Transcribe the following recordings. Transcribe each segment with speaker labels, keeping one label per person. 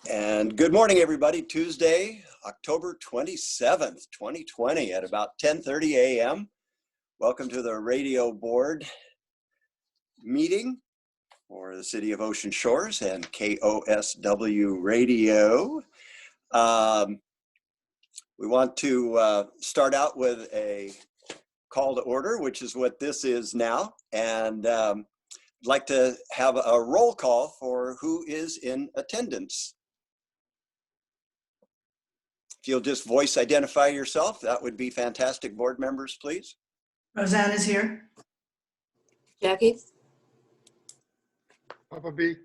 Speaker 1: And good morning, everybody. Tuesday, October 27th, 2020 at about 10:30 a.m. Welcome to the radio board meeting for the City of Ocean Shores and KOSW Radio. We want to start out with a call to order, which is what this is now. And I'd like to have a roll call for who is in attendance. If you'll just voice identify yourself, that would be fantastic. Board members, please.
Speaker 2: Roseanne is here.
Speaker 3: Jackie?
Speaker 4: Papa B.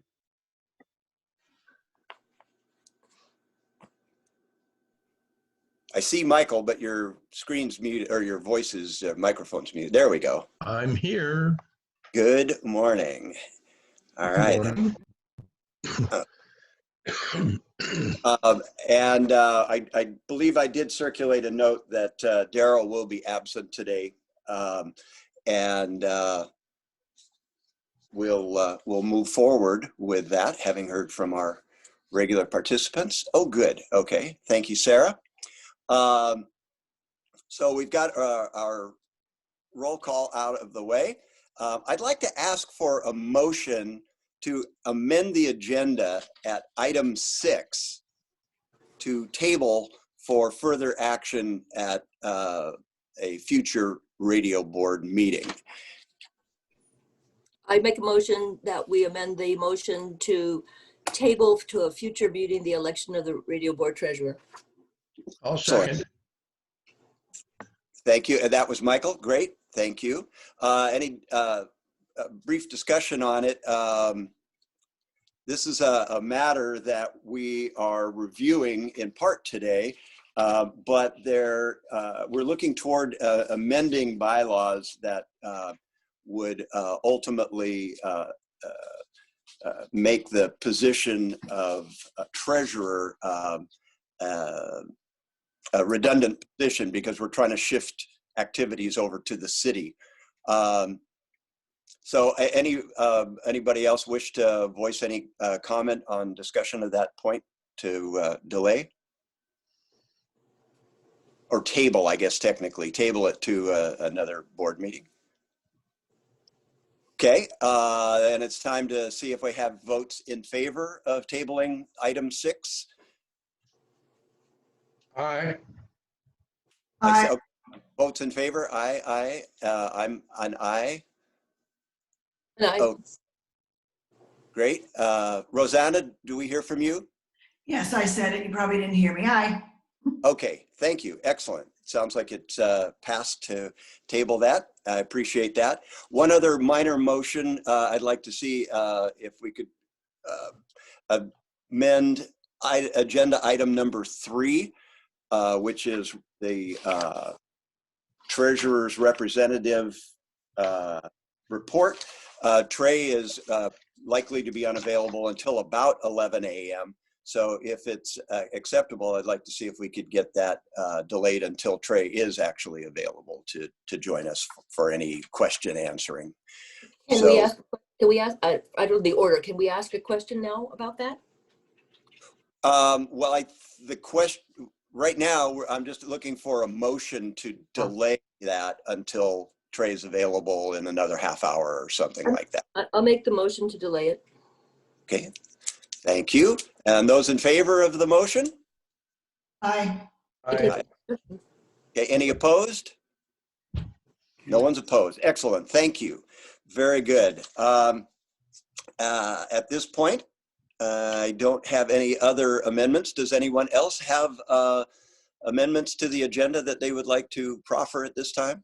Speaker 1: I see Michael, but your screen's muted, or your voice is, microphone's muted. There we go.
Speaker 5: I'm here.
Speaker 1: Good morning. All right.
Speaker 5: Morning.
Speaker 1: I believe I did circulate a note that Daryl will be absent today, we'll move forward with that, having heard from our regular participants. Oh, good. Okay. Thank you, Sarah. So we've got our roll call out of the way. I'd like to ask for a motion to amend the agenda at item 6 to table for further action at a future radio board meeting.
Speaker 3: I make a motion that we amend the motion to table to a future meeting the election of the radio board treasurer.
Speaker 5: I'll second.
Speaker 1: Thank you. And that was Michael. Great. Thank you. Any brief discussion on it? This is a matter that we are reviewing in part today, but we're looking toward amending bylaws that would ultimately make the position of treasurer a redundant position, because we're trying to shift activities over to the city. So anybody else wish to voice any comment on discussion of that point to delay? Or table, I guess technically, table it to another board meeting. Okay, and it's time to see if we have votes in favor of tabling item 6.
Speaker 4: Aye.
Speaker 2: Aye.
Speaker 1: Votes in favor, aye. I'm an aye.
Speaker 3: And I,
Speaker 1: Oh, great. Rosanna, do we hear from you?
Speaker 2: Yes, I said it. You probably didn't hear me. Aye.
Speaker 1: Okay, thank you. Excellent. Sounds like it's passed to table that. I appreciate that. One other minor motion I'd like to see if we could amend agenda item number 3, which is the treasurer's representative report. Trey is likely to be unavailable until about 11 a.m. So if it's acceptable, I'd like to see if we could get that delayed until Trey is actually available to join us for any question answering.
Speaker 3: can we ask, I don't know the order, can we ask a question now about that?
Speaker 1: Well, the question right now, I'm just looking for a motion to delay that until Trey's available in another half hour or something like that.
Speaker 3: I'll make the motion to delay it.
Speaker 1: Okay, thank you. And those in favor of the motion?
Speaker 2: Aye.
Speaker 5: Aye.
Speaker 1: Okay, any opposed? No one's opposed. Excellent, thank you. Very good. At this point, I don't have any other amendments. Does anyone else have amendments to the agenda that they would like to proffer at this time?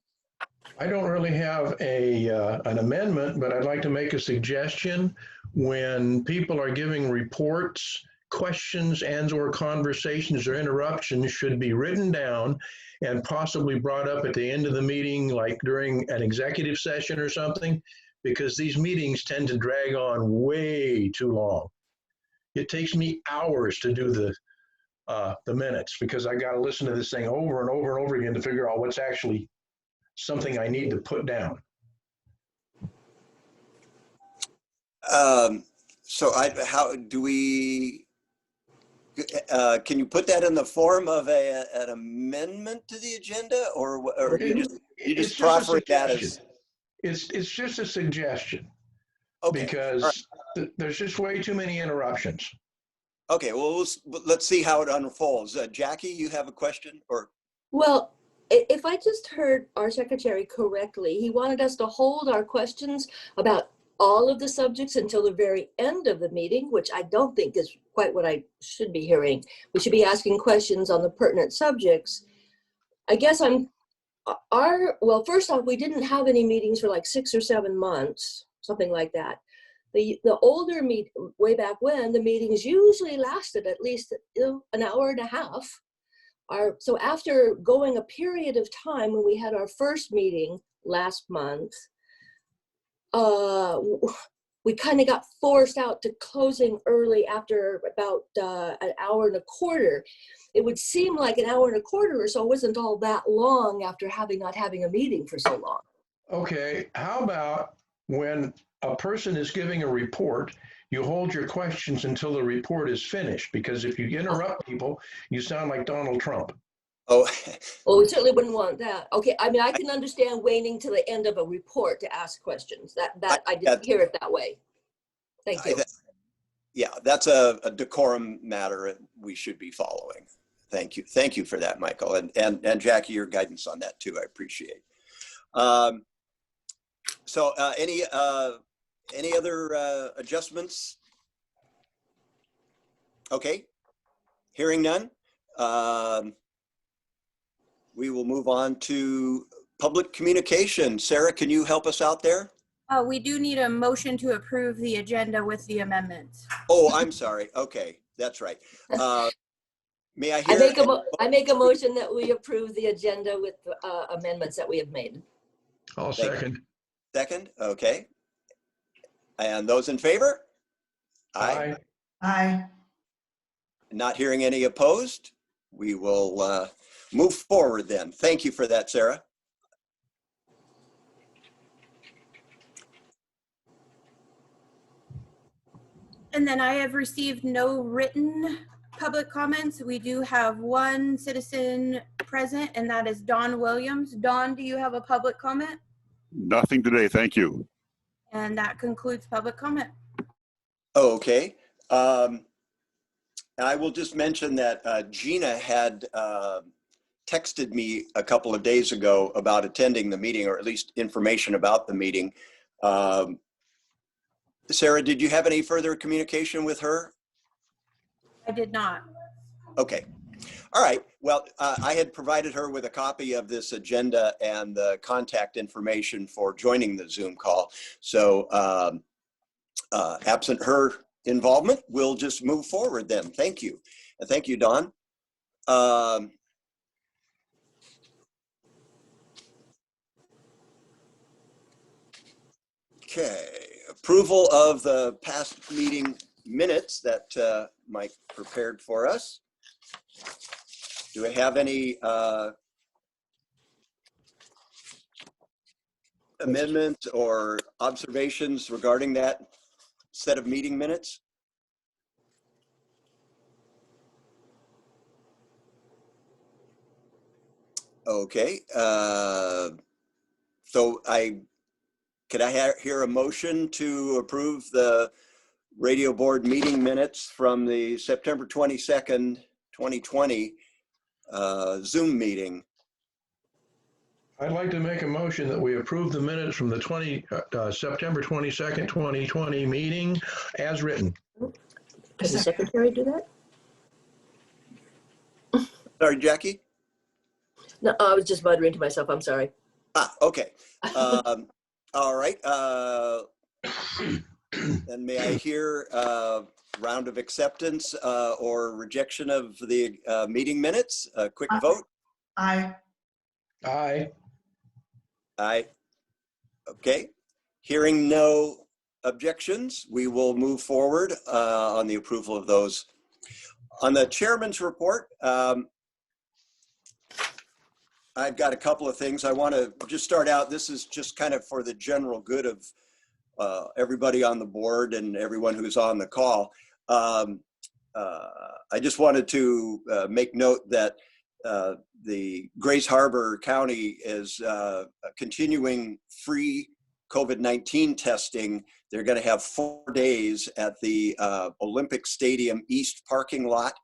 Speaker 5: I don't really have an amendment, but I'd like to make a suggestion. When people are giving reports, questions and/or conversations or interruptions should be written down and possibly brought up at the end of the meeting, like during an executive session or something, because these meetings tend to drag on way too long. It takes me hours to do the minutes, because I got to listen to this thing over and over and over again to figure out what's actually something I need to put down.
Speaker 1: So how do we Can you put that in the form of an amendment to the agenda, or you just
Speaker 5: It's just a
Speaker 1: proffering that as?
Speaker 5: suggestion. It's just a suggestion
Speaker 1: Okay.
Speaker 5: because there's just way too many interruptions.
Speaker 1: Okay, well, let's see how it unfolds. Jackie, you have a question, or?
Speaker 3: Well, if I just heard our secretary correctly, he wanted us to hold our questions about all of the subjects until the very end of the meeting, which I don't think is quite what I should be hearing. We should be asking questions on the pertinent subjects. I guess well, first off, we didn't have any meetings for like 6 or 7 months, something like that. The older way back when, the meetings usually lasted at least an hour and a half. So after going a period of time when we had our first meeting last month, we kind of got forced out to closing early after about an hour and a quarter. It would seem like an hour and a quarter or so wasn't all that long after not having a meeting for so long.
Speaker 5: Okay, how about when a person is giving a report, you hold your questions until the report is finished, because if you interrupt people, you sound like Donald Trump.
Speaker 1: Oh,
Speaker 3: Well, we certainly wouldn't want that. Okay, I mean, I can understand waiting to the end of a report to ask questions. That I didn't hear it that way. Thank you.
Speaker 1: yeah, that's a decorum matter we should be following. Thank you for that, Michael, and Jackie, your guidance on that too, I appreciate. So any other adjustments? Okay, hearing none. We will move on to public communication. Sarah, can you help us out there?
Speaker 4: We do need a motion to approve the agenda with the amendments.
Speaker 1: Oh, I'm sorry. Okay, that's right. May I hear?
Speaker 3: I make a motion that we approve the agenda with amendments that we have made.
Speaker 5: I'll second.
Speaker 1: Second, okay. And those in favor?
Speaker 5: Aye.
Speaker 2: Aye.
Speaker 1: Not hearing any opposed? We will move forward then. Thank you for that, Sarah.
Speaker 4: And then I have received no written public comments. We do have one citizen present, and that is Don Williams. Don, do you have a public comment?
Speaker 6: Nothing today, thank you.
Speaker 4: And that concludes public comment.
Speaker 1: Okay. I will just mention that Gina had texted me a couple of days ago about attending the meeting, or at least information about the meeting. Sarah, did you have any further communication with her?
Speaker 4: I did not.
Speaker 1: Okay. All right. Well, I had provided her with a copy of this agenda and the contact information for joining the Zoom call. So absent her involvement, we'll just move forward then. Thank you. And thank you, Don. Okay. Approval of the past meeting minutes that Mike prepared for us. Do we have any amendments or observations regarding that set of meeting minutes? Okay. So could I hear a motion to approve the radio board meeting minutes from the September 22nd, 2020 Zoom meeting?
Speaker 5: I'd like to make a motion that we approve the minutes from the September 22nd, 2020 meeting as written.
Speaker 3: Does the secretary do that?
Speaker 1: Sorry, Jackie?
Speaker 3: No, I was just muttering to myself. I'm sorry.
Speaker 1: Okay. All right. And may I hear a round of acceptance or rejection of the meeting minutes? A quick vote?
Speaker 2: Aye.
Speaker 5: Aye.
Speaker 1: Aye. Okay. Hearing no objections, we will move forward on the approval of those. On the chairman's report, I've got a couple of things. I want to just start out. This is just kind of for the general good of everybody on the board and everyone who's on the call. I just wanted to make note that the Grays Harbor County is continuing free COVID-19 testing. They're going to have 4 days at the Olympic Stadium East parking lot,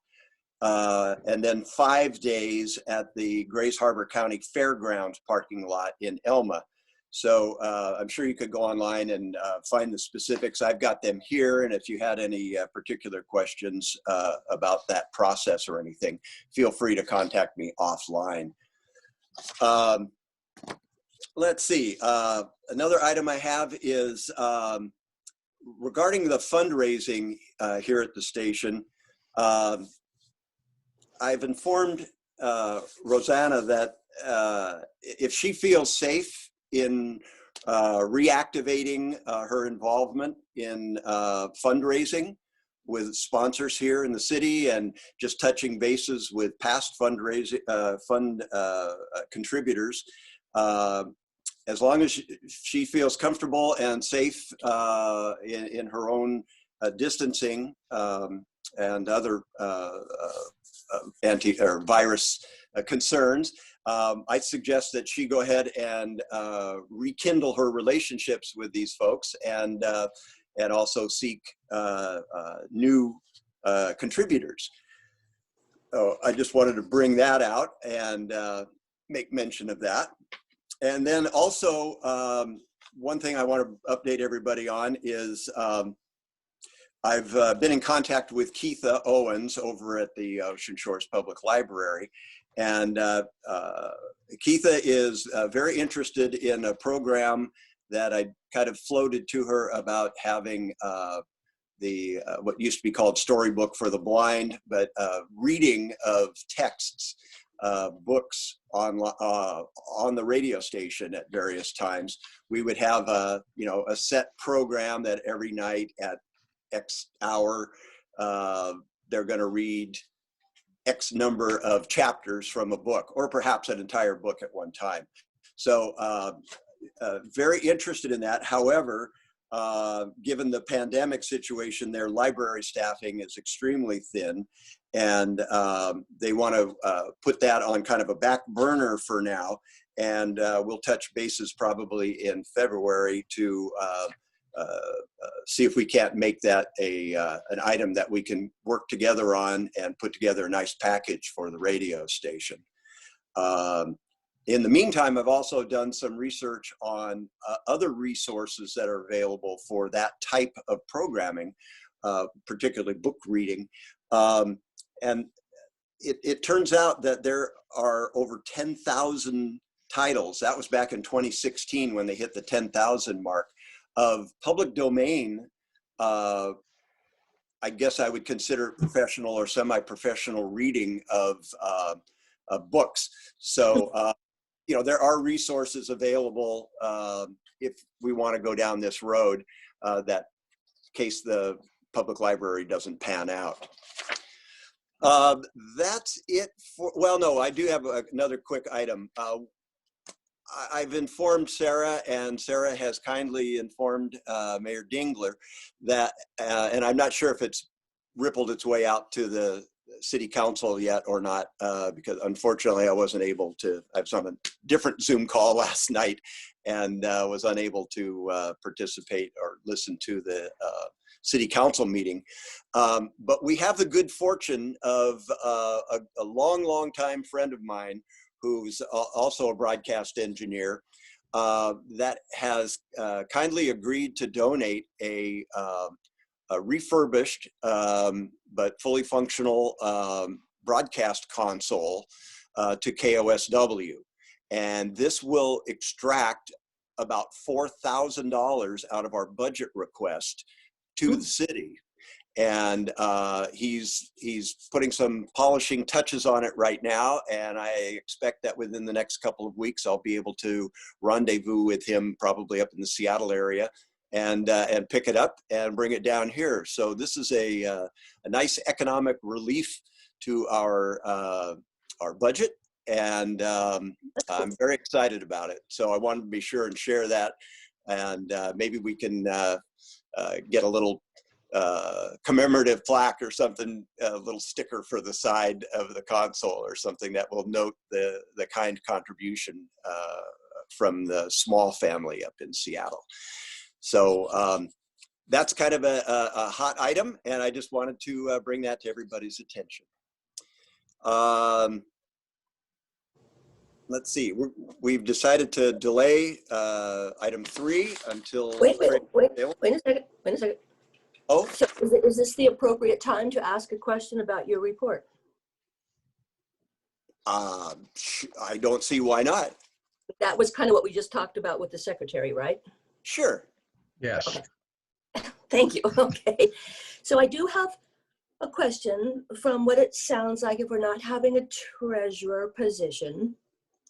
Speaker 1: and then 5 days at the Grays Harbor County Fairgrounds parking lot in Elma. So I'm sure you could go online and find the specifics. I've got them here, and if you had any particular questions about that process or anything, feel free to contact me offline. Let's see, another item I have is regarding the fundraising here at the station. I've informed Rosanna that if she feels safe in reactivating her involvement in fundraising with sponsors here in the city and just touching bases with past fundraising fund contributors, as long as she feels comfortable and safe in her own distancing and other virus concerns, I suggest that she go ahead and rekindle her relationships with these folks and also seek new contributors. So I just wanted to bring that out and make mention of that. And then also, one thing I want to update everybody on is I've been in contact with Keitha Owens over at the Ocean Shores Public Library. And Keitha is very interested in a program that I kind of floated to her about having what used to be called Storybook for the Blind, but reading of texts, books on the radio station at various times. We would have a set program that every night at X hour, they're going to read X number of chapters from a book, or perhaps an entire book at one time. So very interested in that. However, given the pandemic situation, their library staffing is extremely thin, and they want to put that on kind of a back burner for now. And we'll touch bases probably in February to see if we can't make that an item that we can work together on and put together a nice package for the radio station. In the meantime, I've also done some research on other resources that are available for that type of programming, particularly book reading. And it turns out that there are over 10,000 titles. That was back in 2016 when they hit the 10,000 mark of public domain. I guess I would consider professional or semi-professional reading of books. So, there are resources available if we want to go down this road, that case the public library doesn't pan out. That's it for, well, no, I do have another quick item. I've informed Sarah, and Sarah has kindly informed Mayor Dingler that, and I'm not sure if it's rippled its way out to the city council yet or not, because unfortunately I wasn't able to, I was on a different Zoom call last night and was unable to participate or listen to the city council meeting. But we have the good fortune of a long time friend of mine who's also a broadcast engineer, that has kindly agreed to donate a refurbished but fully functional broadcast console to KOSW. And this will extract about $4,000 out of our budget request to the city. And he's putting some polishing touches on it right now, and I expect that within the next couple of weeks I'll be able to rendezvous with him, probably up in the Seattle area, and pick it up and bring it down here. So this is a nice economic relief to our budget, and I'm very excited about it. So I wanted to be sure and share that, and maybe we can get a little commemorative plaque or something, a little sticker for the side of the console or something that will note the kind contribution from the small family up in Seattle. So that's kind of a hot item, and I just wanted to bring that to everybody's attention. Let's see, we've decided to delay item 3 until.
Speaker 3: Wait a second.
Speaker 1: Oh,
Speaker 3: So is this the appropriate time to ask a question about your report?
Speaker 1: I don't see why not.
Speaker 3: That was kind of what we just talked about with the secretary, right?
Speaker 1: Sure.
Speaker 5: Yes.
Speaker 3: Okay. Thank you. Okay. So I do have a question. From what it sounds like, if we're not having a treasurer position,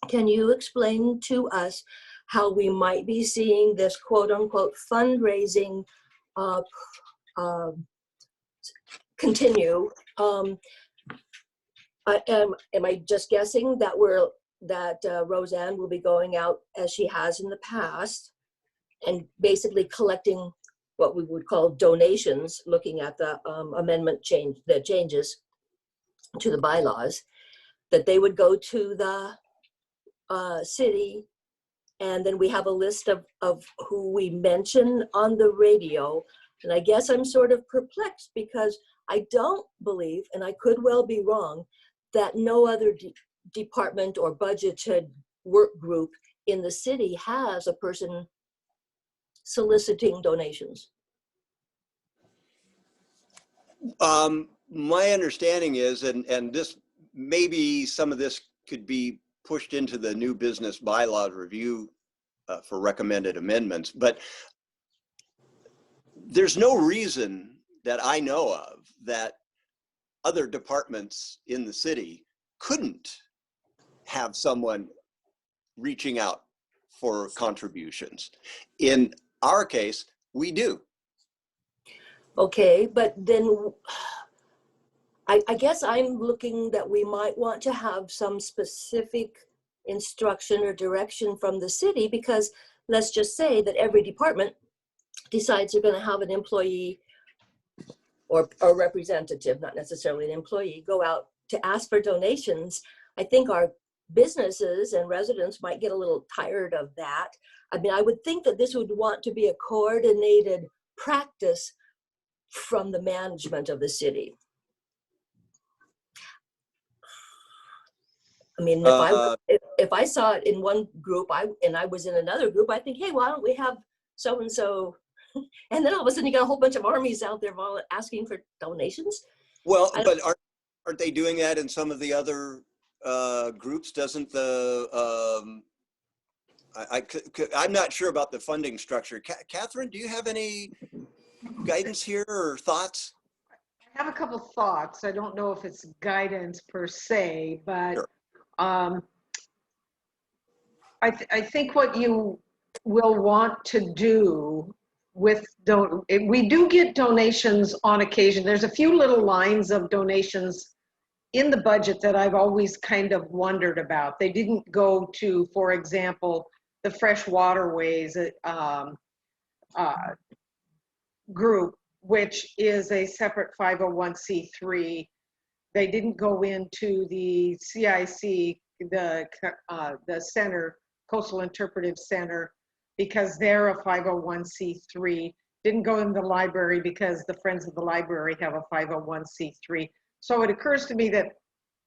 Speaker 3: can you explain to us how we might be seeing this quote unquote fundraising continue? Am I just guessing that Roseanne will be going out as she has in the past and basically collecting what we would call donations, looking at the the changes to the bylaws, that they would go to the city, and then we have a list of who we mention on the radio. And I guess I'm sort of perplexed because I don't believe, and I could well be wrong, that no other department or budgeted work group in the city has a person soliciting donations.
Speaker 1: My understanding is, and this maybe some of this could be pushed into the new business bylaws review for recommended amendments, but there's no reason that I know of that other departments in the city couldn't have someone reaching out for contributions. In our case, we do.
Speaker 3: Okay, but then I guess I'm looking that we might want to have some specific instruction or direction from the city, because let's just say that every department decides they're going to have an employee or a representative, not necessarily an employee, go out to ask for donations. I think our businesses and residents might get a little tired of that. I mean, I would think that this would want to be a coordinated practice from the management of the city. I mean, if I saw it in one group and I was in another group, I think, hey, why don't we have so-and-so? And then all of a sudden you got a whole bunch of armies out there asking for donations.
Speaker 1: Well, but aren't they doing that in some of the other groups? Doesn't the, I'm not sure about the funding structure. Catherine, do you have any guidance here or thoughts?
Speaker 7: I have a couple thoughts. I don't know if it's guidance per se, but
Speaker 1: Sure.
Speaker 7: I think what you will want to do with we do get donations on occasion. There's a few little lines of donations in the budget that I've always kind of wondered about. They didn't go to, for example, the Fresh Waterways group, which is a separate 501c3. They didn't go into the CIC, the center, Coastal Interpretive Center, because they're a 501c3. Didn't go in the library because the Friends of the Library have a 501c3. So it occurs to me that,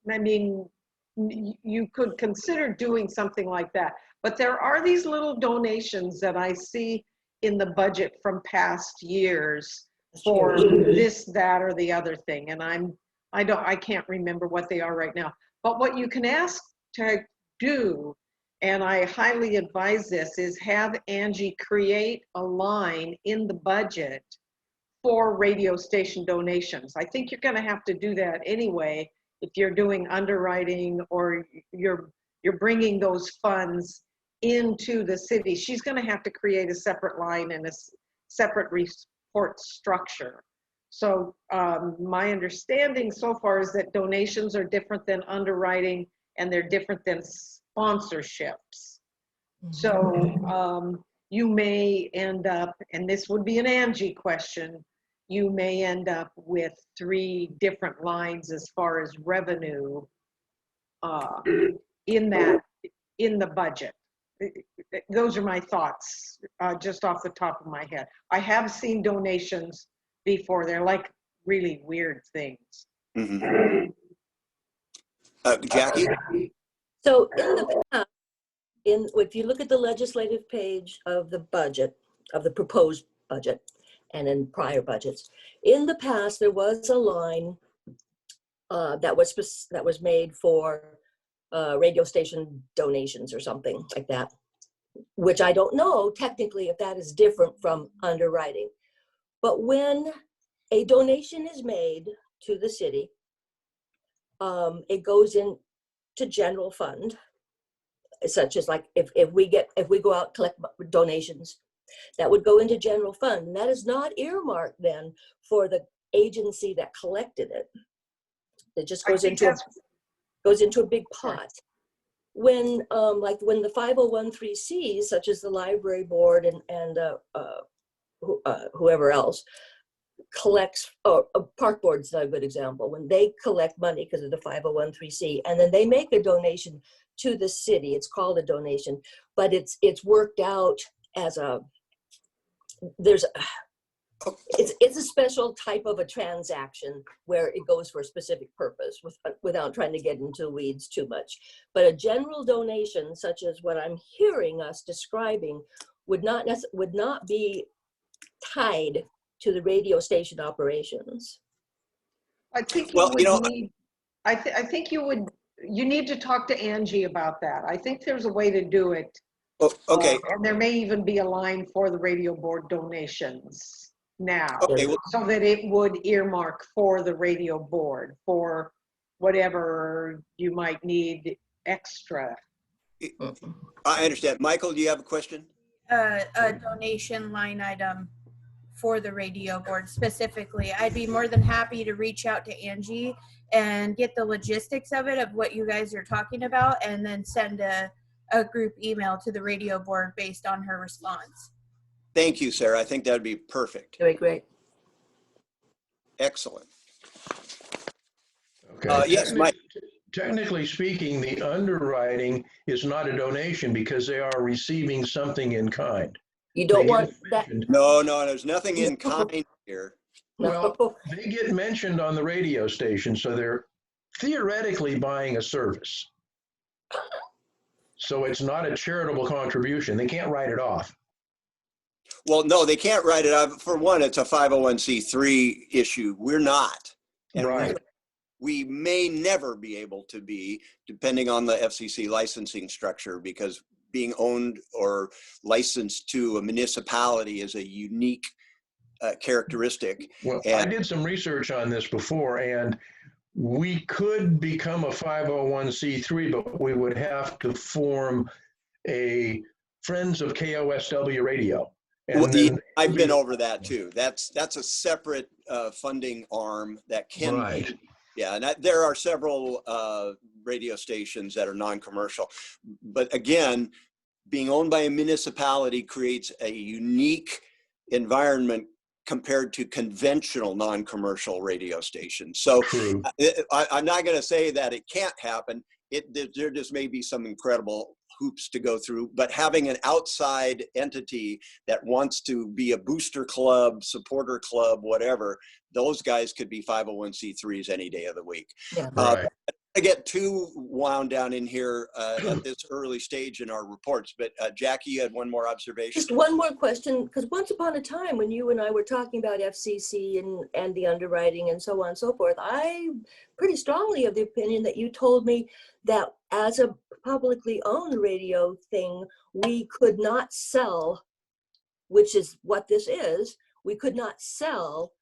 Speaker 7: I mean, you could consider doing something like that. But there are these little donations that I see in the budget from past years for this, that, or the other thing. And I can't remember what they are right now. But what you can ask to do, and I highly advise this, is have Angie create a line in the budget for radio station donations. I think you're going to have to do that anyway if you're doing underwriting or you're bringing those funds into the city. She's going to have to create a separate line and a separate report structure. So my understanding so far is that donations are different than underwriting and they're different than sponsorships. So you may end up, and this would be an Angie question, you may end up with 3 different lines as far as revenue in the budget. Those are my thoughts, just off the top of my head. I have seen donations before. They're like really weird things.
Speaker 1: Mhm. Jackie?
Speaker 3: So in the past, if you look at the legislative page of the budget, of the proposed budget, and in prior budgets, in the past, there was a line that was made for radio station donations or something like that, which I don't know technically if that is different from underwriting. But when a donation is made to the city, it goes into general fund, such as like if we go out and collect donations, that would go into general fund. And that is not earmarked then for the agency that collected it. It just goes into a big pot. When when the 501(c)(3)s, such as the library board and whoever else collects, park board's a good example, when they collect money because of the 501(c)(3), and then they make a donation to the city, it's called a donation, but it's worked out as it's a special type of a transaction where it goes for a specific purpose without trying to get into the weeds too much. But a general donation, such as what I'm hearing us describing, would not be tied to the radio station operations.
Speaker 7: I think
Speaker 1: Well,
Speaker 7: I think you need to talk to Angie about that. I think there's a way to do it.
Speaker 1: Okay.
Speaker 7: And there may even be a line for the radio board donations now,
Speaker 1: Okay. Well,
Speaker 7: so that it would earmark for the radio board for whatever you might need extra.
Speaker 1: I understand. Michael, do you have a question?
Speaker 4: A donation line item for the radio board specifically. I'd be more than happy to reach out to Angie and get the logistics of it, of what you guys are talking about, and then send a group email to the radio board based on her response.
Speaker 1: Thank you, Sarah. I think that would be perfect.
Speaker 3: Very great.
Speaker 1: Excellent.
Speaker 5: Okay.
Speaker 1: Yes, Mike.
Speaker 5: Technically speaking, the underwriting is not a donation because they are receiving something in kind.
Speaker 3: You don't
Speaker 5: They
Speaker 3: want
Speaker 5: get
Speaker 3: that.
Speaker 5: mentioned-
Speaker 1: No, there's nothing in kind here.
Speaker 5: Well,
Speaker 3: No.
Speaker 5: they get mentioned on the radio station, so they're theoretically buying a service. So it's not a charitable contribution. They can't write it off.
Speaker 1: Well, no, they can't write it up. For one, it's a 501(c)(3) issue. We're not. And
Speaker 5: Right.
Speaker 1: we may never be able to be, depending on the FCC licensing structure, because being owned or licensed to a municipality is a unique characteristic.
Speaker 5: Well, I did some research on this before, and we could become a 501(c)(3), but we would have to form a Friends of KOSW Radio. And
Speaker 1: Well,
Speaker 5: then,
Speaker 1: I've been over that too. That's a separate funding arm that can
Speaker 5: Right.
Speaker 1: be. Yeah, and there are several radio stations that are non-commercial. But again, being owned by a municipality creates a unique environment compared to conventional non-commercial radio stations. So
Speaker 5: true.
Speaker 1: I'm not going to say that it can't happen. There just may be some incredible hoops to go through, but having an outside entity that wants to be a booster club, supporter club, whatever, those guys could be 501(c)(3)s any day of the week.
Speaker 3: Yeah.
Speaker 5: Right.
Speaker 1: I get too wound down in here at this early stage in our reports, but Jackie, you had one more observation.
Speaker 3: Just one more question, because once upon a time when you and I were talking about FCC and the underwriting and so on and so forth, I'm pretty strongly of the opinion that you told me that as a publicly owned radio thing, we could not sell, which is what this is, we could not sell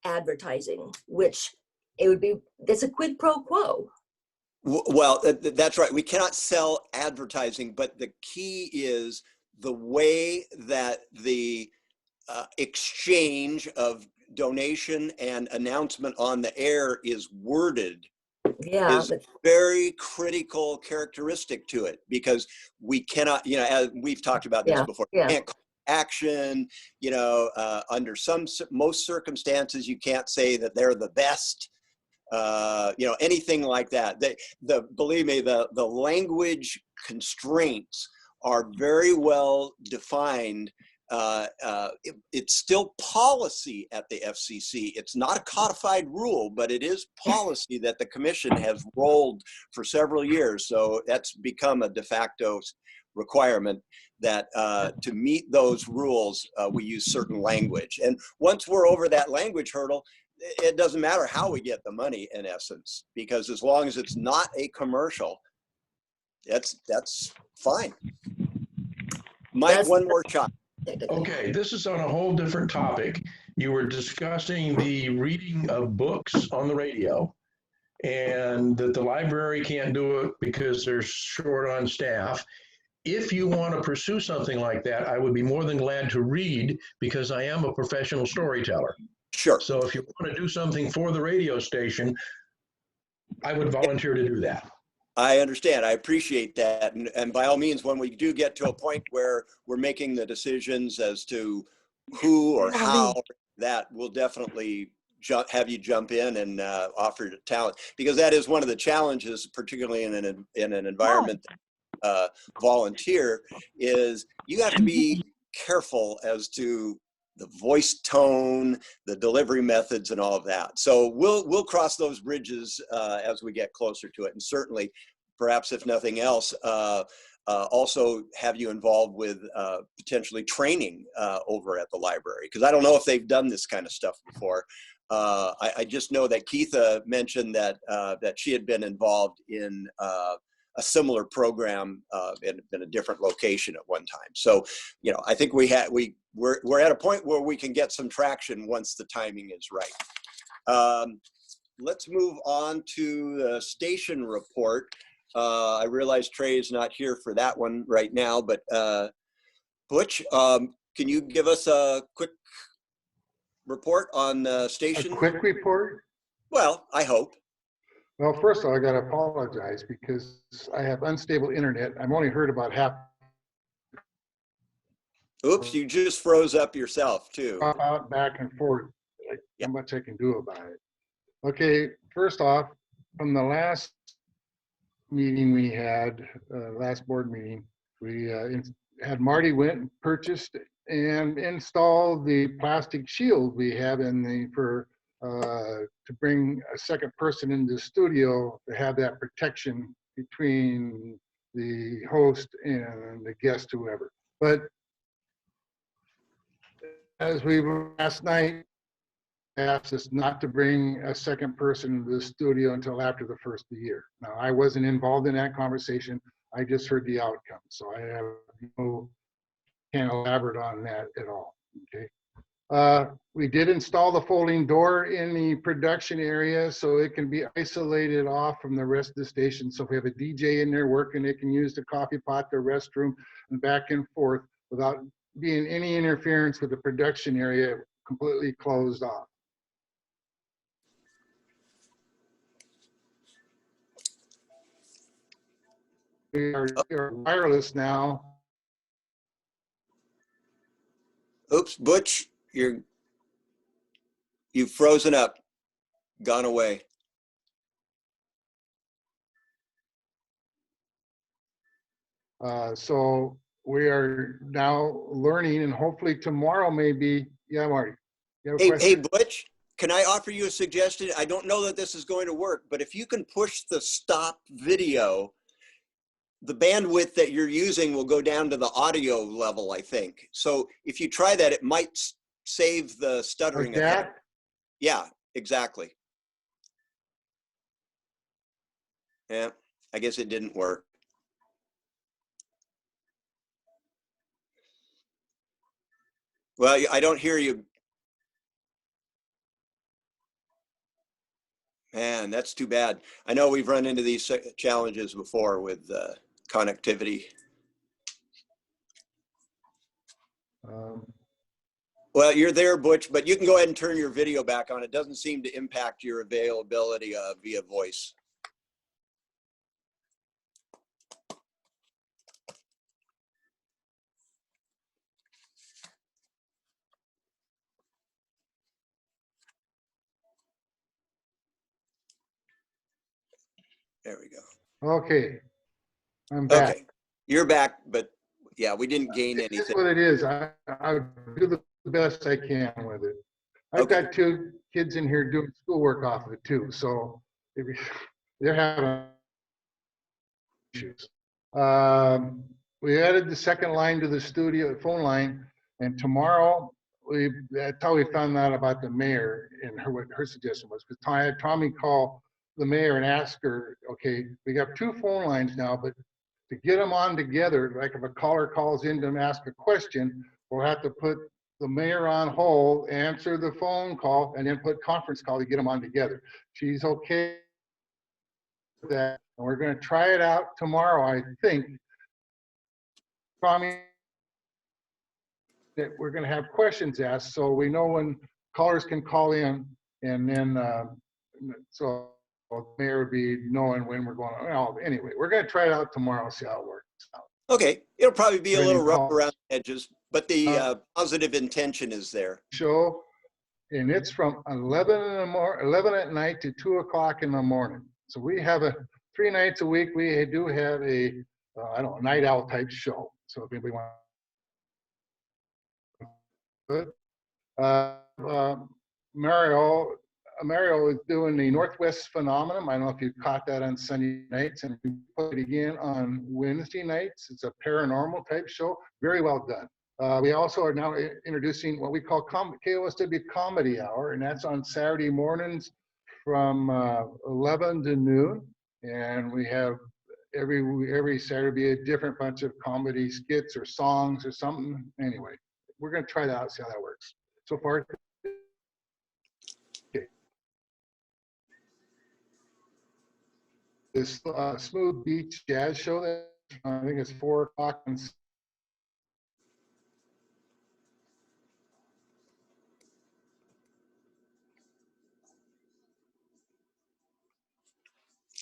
Speaker 3: advertising, which it would be, it's a quid pro quo.
Speaker 1: Well, that's right. We cannot sell advertising, but the key is the way that the exchange of donation and announcement on the air is worded
Speaker 3: Yeah,
Speaker 1: is very critical characteristic to it, because we cannot, as we've talked about this before,
Speaker 3: yeah.
Speaker 1: we can't call action. You know, under most circumstances, you can't say that they're the best. You know, anything like that. Believe me, the language constraints are very well defined. It's still policy at the FCC. It's not a codified rule, but it is policy that the commission has rolled for several years. So that's become a de facto requirement that to meet those rules, we use certain language. And once we're over that language hurdle, it doesn't matter how we get the money, in essence, because as long as it's not a commercial, that's fine. Mike, one more shot.
Speaker 5: Okay, this is on a whole different topic. You were discussing the reading of books on the radio and that the library can't do it because they're short on staff. If you want to pursue something like that, I would be more than glad to read because I am a professional storyteller.
Speaker 1: Sure.
Speaker 5: So if you want to do something for the radio station, I would volunteer to do that.
Speaker 1: I understand. I appreciate that. And by all means, when we do get to a point where we're making the decisions as to who or how, that will definitely have you jump in and offer talent, because that is one of the challenges, particularly in an environment volunteer, is you have to be careful as to the voice tone, the delivery methods, and all of that. So we'll cross those bridges as we get closer to it, and certainly, perhaps if nothing else, also have you involved with potentially training over at the library, because I don't know if they've done this kind of stuff before. I just know that Keitha mentioned that that she had been involved in a similar program in a different location at one time. So, you know, I think we're at a point where we can get some traction once the timing is right. Let's move on to the station report. I realize Trey is not here for that one right now, but Butch, can you give us a quick report on the station?
Speaker 8: A quick report?
Speaker 1: Well, I hope.
Speaker 8: Well, first of all, I got to apologize because I have unstable internet. I've only heard about half.
Speaker 1: Oops, you just froze up yourself too.
Speaker 8: Out, back and forth. How much I can do about it. Okay, first off, from the last meeting we had, last board meeting, we had Marty went and purchased and installed the plastic shield we have to bring a second person into the studio to have that protection between the host and the guest, whoever. But as we were last night, asked us not to bring a second person into the studio until after the first of the year. Now, I wasn't involved in that conversation. I just heard the outcome. So I have can't elaborate on that at all, okay? We did install the folding door in the production area so it can be isolated off from the rest of the station. So if we have a DJ in there working, they can use the coffee pot, the restroom, and back and forth without being any interference with the production area, completely closed off. We are wireless now.
Speaker 1: Oops, Butch, you've frozen up, gone away.
Speaker 8: So we are now learning, and hopefully tomorrow maybe. Yeah, Marty.
Speaker 1: Hey, Butch, can I offer you a suggestion? I don't know that this is going to work, but if you can push the stop video, the bandwidth that you're using will go down to the audio level, I think. So if you try that, it might save the stuttering.
Speaker 8: Like that?
Speaker 1: Yeah, exactly. Yeah, I guess it didn't work. Well, I don't hear you. Man, that's too bad. I know we've run into these challenges before with connectivity. Well, you're there, Butch, but you can go ahead and turn your video back on. It doesn't seem to impact your availability via voice. There we go.
Speaker 8: Okay, I'm back.
Speaker 1: Okay, you're back, but yeah, we didn't gain
Speaker 8: It's
Speaker 1: anything.
Speaker 8: what it is. I do the best I can with it. I've
Speaker 1: Okay.
Speaker 8: got 2 kids in here doing schoolwork off of it too, so they're having issues. We added the second line to the studio phone line, and tomorrow that's how we found out about the mayor and what her suggestion was. Because I had Tommy call the mayor and ask her, okay, we got 2 phone lines now, but to get them on together, like if a caller calls in to ask a question, we'll have to put the mayor on hold, answer the phone call, and then put conference call to get them on together. She's okay with that, and we're going to try it out tomorrow, I think. Tommy, that we're going to have questions asked, so we know when callers can call in, and then so the mayor will be knowing when we're going. Well, anyway, we're going to try it out tomorrow, see how it works out.
Speaker 1: Okay, it'll probably be a
Speaker 8: When you
Speaker 1: little rough
Speaker 8: call-
Speaker 1: around the edges, but the positive intention is there.
Speaker 8: Show, and it's from 11 at night to 2 o'clock in the morning. So we have 3 nights a week. We do have a I don't know, night owl type show. So if anybody wants, good. Mario is doing the Northwest Phenomenon. I don't know if you caught that on Sunday nights, and we put it again on Wednesday nights. It's a paranormal type show. Very well done. We also are now introducing what we call KOSW Comedy Hour, and that's on Saturday mornings from 11 to noon. And we have every Saturday be a different bunch of comedy skits or songs or something. Anyway, we're going to try that out, see how that works. So far, okay. This Smooth Beach Jazz show, that I think it's 4 o'clock.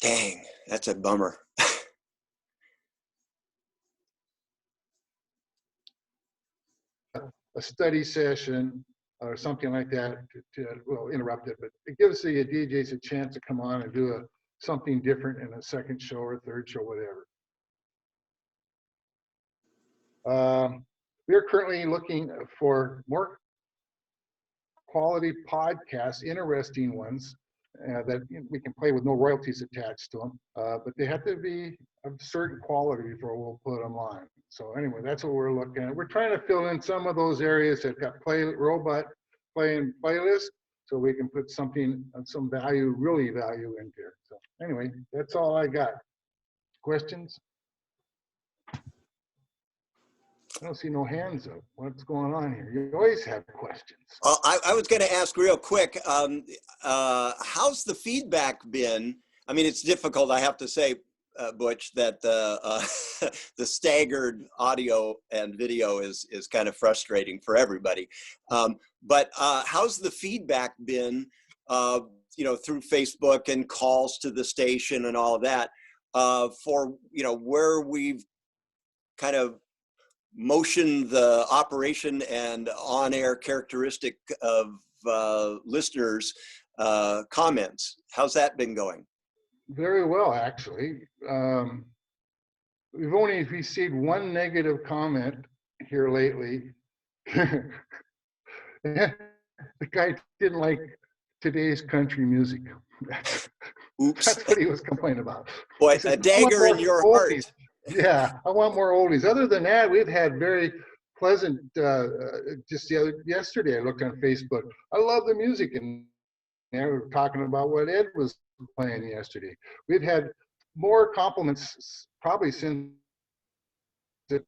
Speaker 1: Dang, that's a bummer.
Speaker 8: A study session or something like that well, interrupt it, but it gives the DJs a chance to come on and do something different in a second show or third show, whatever. We are currently looking for more quality podcasts, interesting ones that we can play with no royalties attached to them, but they have to be of certain quality before we'll put them on. So anyway, that's what we're looking at. We're trying to fill in some of those areas that got robot playing playlists, so we can put something of some value, really value in there. So anyway, that's all I got. Questions? I don't see no hands up. What's going on here? You always have questions.
Speaker 1: I was going to ask real quick, how's the feedback been? I mean, it's difficult, I have to say, Butch, that the staggered audio and video is kind of frustrating for everybody. But how's the feedback been, through Facebook and calls to the station and all of that, for, where we've kind of motion the operation and on-air characteristic of listeners' comments? How's that been going?
Speaker 8: Very well, actually. We've only received 1 negative comment here lately. The guy didn't like today's country music.
Speaker 1: Oops.
Speaker 8: That's what he was complaining about.
Speaker 1: Boy,
Speaker 8: Said,
Speaker 1: a dagger in your heart.
Speaker 8: oldies. Yeah, I want more oldies. Other than that, we've had very pleasant, just yesterday I looked on Facebook. I love the music, and we were talking about what Ed was playing yesterday. We've had more compliments probably since it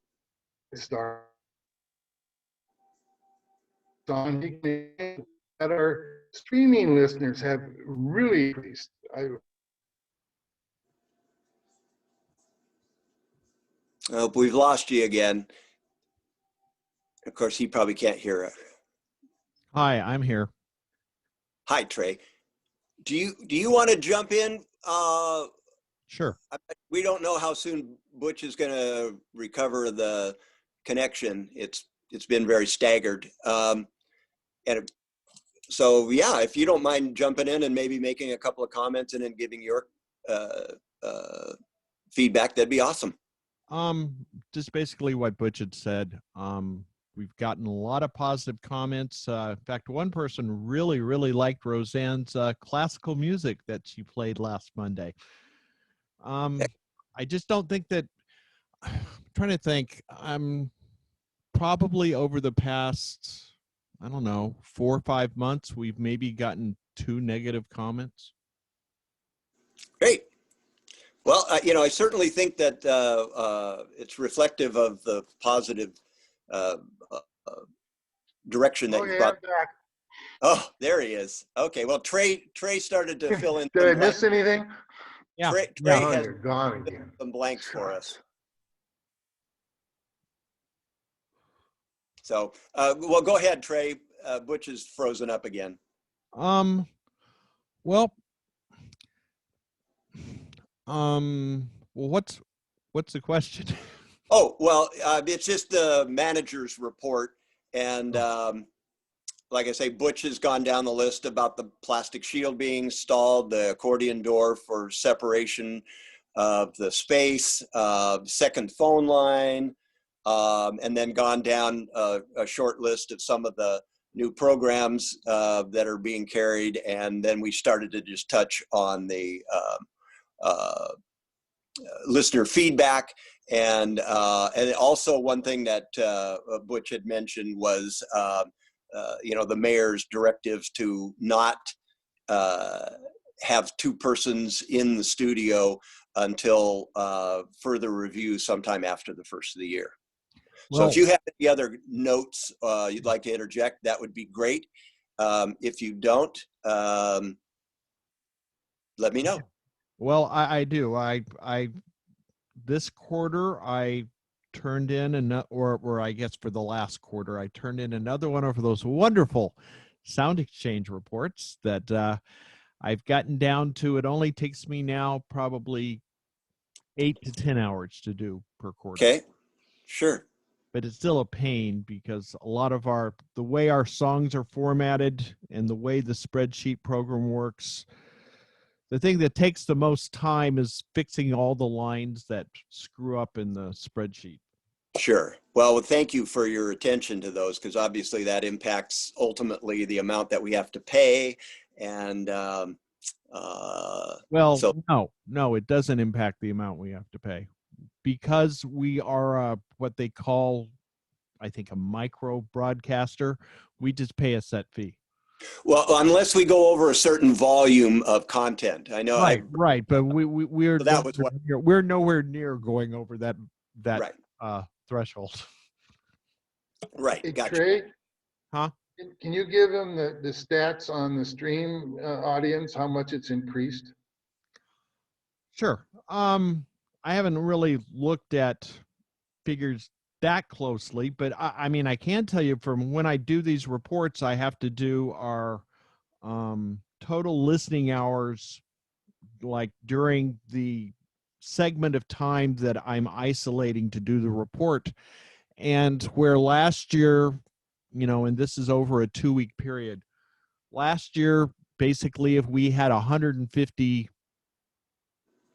Speaker 8: started. That our streaming listeners have really increased.
Speaker 1: Oh, we've lost you again. Of course, he probably can't hear it.
Speaker 9: Hi, I'm here.
Speaker 1: Hi, Trey. Do you want to jump in?
Speaker 9: Sure.
Speaker 1: We don't know how soon Butch is going to recover the connection. It's been very staggered. And so, yeah, if you don't mind jumping in and maybe making a couple of comments and then giving your feedback, that'd be awesome.
Speaker 9: Just basically what Butch had said. We've gotten a lot of positive comments. In fact, one person really, really liked Roseanne's classical music that she played last Monday. I just don't think that, I'm trying to think, probably over the past, I don't know, 4 or 5 months, we've maybe gotten 2 negative comments.
Speaker 1: Great. Well, I certainly think that it's reflective of the positive direction that you brought. Oh, there he is. Okay. Well, Trey started to fill in.
Speaker 8: Did I miss anything?
Speaker 9: Yeah.
Speaker 1: Trey
Speaker 8: Oh,
Speaker 1: has
Speaker 8: you're gone again.
Speaker 1: some blanks for us. So, well, go ahead, Trey. Butch is frozen up again.
Speaker 9: Well, what's the question?
Speaker 1: Oh, well, it's just the manager's report. And like I say, Butch has gone down the list about the plastic shield being installed, the accordion door for separation of the space, second phone line, and then gone down a short list of some of the new programs that are being carried. And then we started to just touch on the listener feedback. And also one thing that Butch had mentioned was, the mayor's directives to not have 2 persons in the studio until further review sometime after the first of the year. So
Speaker 9: Well,
Speaker 1: if you have any other notes you'd like to interject, that would be great. If you don't, let me know.
Speaker 9: well, I do. I this quarter I turned in or I guess for the last quarter I turned in another one of those wonderful sound exchange reports that I've gotten down to. It only takes me now probably 8 to 10 hours to do per quarter.
Speaker 1: Okay, sure.
Speaker 9: But it's still a pain because a lot of the way our songs are formatted and the way the spreadsheet program works, the thing that takes the most time is fixing all the lines that screw up in the spreadsheet.
Speaker 1: Sure. Well, thank you for your attention to those, because obviously that impacts ultimately the amount that we have to pay. And
Speaker 9: Well,
Speaker 1: so,
Speaker 9: no, it doesn't impact the amount we have to pay because we are what they call, I think, a micro broadcaster. We just pay a set fee.
Speaker 1: well, unless we go over a certain volume of content. I know.
Speaker 9: Right. But we're
Speaker 1: So that was what-
Speaker 9: we're nowhere near going over that
Speaker 1: Right.
Speaker 9: threshold.
Speaker 1: Right.
Speaker 8: Hey,
Speaker 1: Gotcha.
Speaker 8: Trey?
Speaker 9: Huh?
Speaker 8: Can you give them the stats on the stream audience, how much it's increased?
Speaker 9: Sure. I haven't really looked at figures that closely, but I mean, I can tell you from when I do these reports, I have to do our total listening hours, like during the segment of time that I'm isolating to do the report. And where last year, and this is over a 2-week period, last year, basically, if we had 150,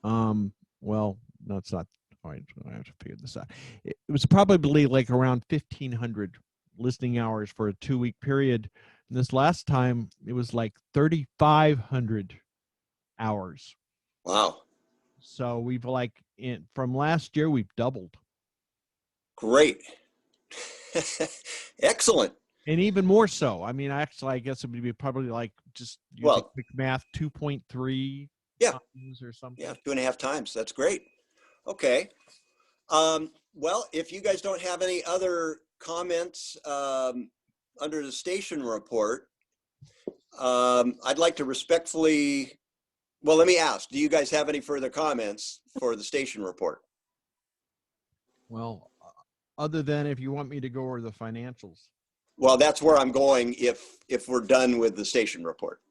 Speaker 9: well, no, it's not. All right, I have to figure this out. It was probably like around 1,500 listening hours for a 2-week period. And this last time, it was like 3,500 hours.
Speaker 1: Wow.
Speaker 9: So we've from last year, we've doubled.
Speaker 1: Great. Excellent.
Speaker 9: And even more so. I mean, actually, I guess it would be probably like just using quick math, 2.3 times or something.
Speaker 1: Yeah, 2.5 times. That's great. Okay. Well, if you guys don't have any other comments under the station report, I'd like to respectfully, well, let me ask, do you guys have any further comments for the station report?
Speaker 9: Well, other than if you want me to go over the financials.
Speaker 1: Well, that's where I'm going if we're done with the station report.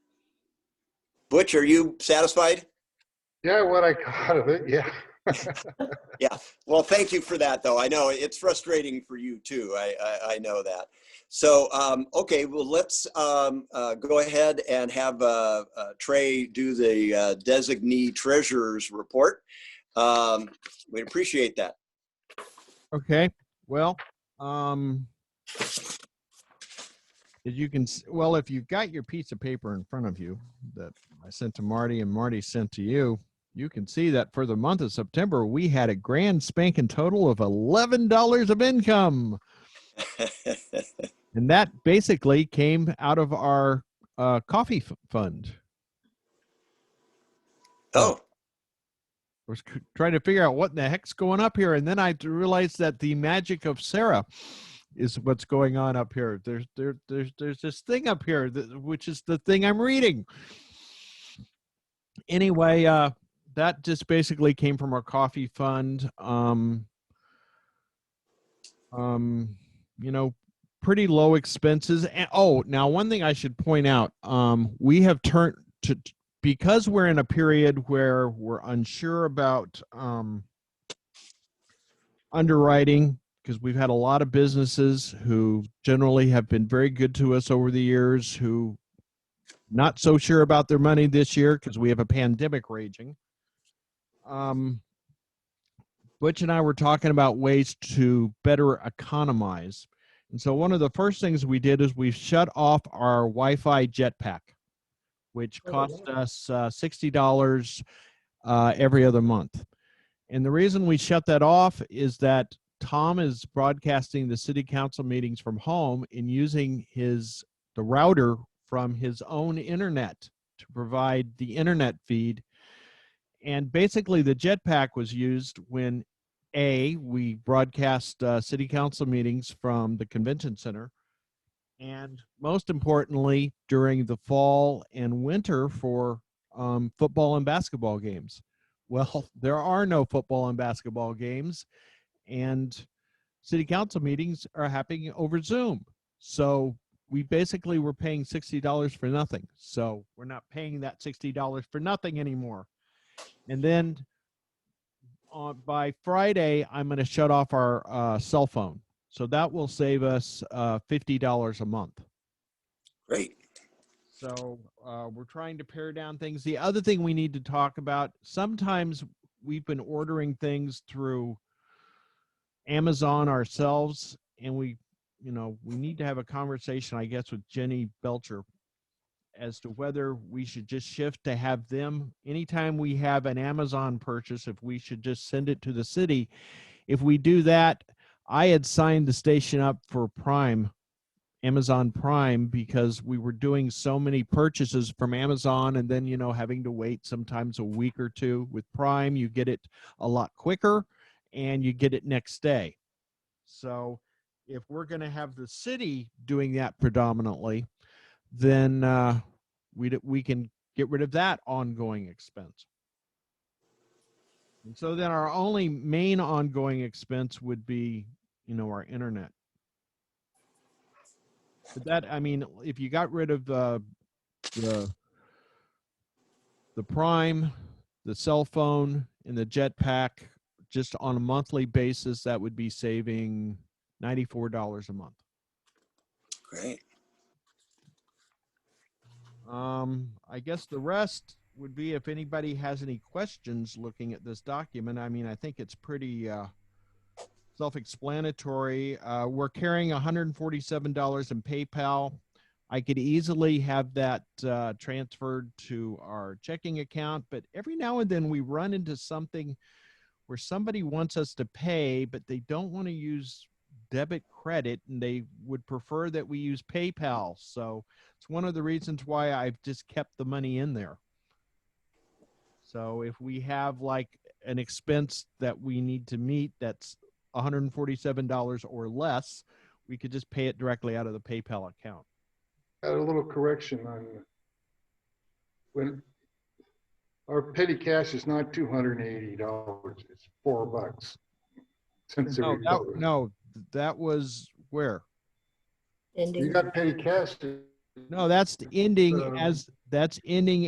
Speaker 1: Butch, are you satisfied?
Speaker 8: Yeah, what I got of it, yeah.
Speaker 1: Yeah. Well, thank you for that, though. I know it's frustrating for you too. I know that. So, okay, well, let's go ahead and have Trey do the designee treasurer's report. We'd appreciate that.
Speaker 9: Okay. Well, as you can, well, if you've got your piece of paper in front of you that I sent to Marty and Marty sent to you, you can see that for the month of September, we had a grand spanking total of $11 of income. And that basically came out of our coffee fund.
Speaker 1: Oh,
Speaker 9: I was trying to figure out what in the heck's going up here. And then I realized that the magic of Sarah is what's going on up here. There's this thing up here, which is the thing I'm reading. Anyway, that just basically came from our coffee fund. You know, pretty low expenses. And oh, now one thing I should point out, we have turned to, because we're in a period where we're unsure about underwriting, because we've had a lot of businesses who generally have been very good to us over the years who not so sure about their money this year because we have a pandemic raging. Butch and I were talking about ways to better economize. And so one of the first things we did is we shut off our Wi-Fi jetpack, which cost us $60 every other month. And the reason we shut that off is that Tom is broadcasting the city council meetings from home and using the router from his own internet to provide the internet feed. And basically the jetpack was used when we broadcast city council meetings from the convention center, and most importantly during the fall and winter for football and basketball games. Well, there are no football and basketball games, and city council meetings are happening over Zoom. So we basically were paying $60 for nothing. So we're not paying that $60 for nothing anymore. And then by Friday, I'm going to shut off our cell phone. So that will save us $50 a month.
Speaker 1: great.
Speaker 9: So we're trying to pare down things. The other thing we need to talk about, sometimes we've been ordering things through Amazon ourselves, and we need to have a conversation, I guess, with Jenny Belcher as to whether we should just shift to have them, anytime we have an Amazon purchase, if we should just send it to the city. If we do that, I had signed the station up for Prime, Amazon Prime, because we were doing so many purchases from Amazon and then, having to wait sometimes a week or two. With Prime, you get it a lot quicker and you get it next day. So if we're going to have the city doing that predominantly, then we can get rid of that ongoing expense. And so then our only main ongoing expense would be, our internet. But that, I mean, if you got rid of the Prime, the cell phone, and the jetpack, just on a monthly basis, that would be saving $94 a month.
Speaker 1: Great.
Speaker 9: I guess the rest would be if anybody has any questions looking at this document. I mean, I think it's pretty self-explanatory. We're carrying $147 in PayPal. I could easily have that transferred to our checking account, but every now and then we run into something where somebody wants us to pay, but they don't want to use debit credit, and they would prefer that we use PayPal. So it's one of the reasons why I've just kept the money in there. So if we have like an expense that we need to meet that's $147 or less, we could just pay it directly out of the PayPal account.
Speaker 8: Got a little correction on when our petty cash is not $280, it's $4. Since
Speaker 9: No, that was where?
Speaker 3: Ending.
Speaker 8: you got petty cash.
Speaker 9: No, that's ending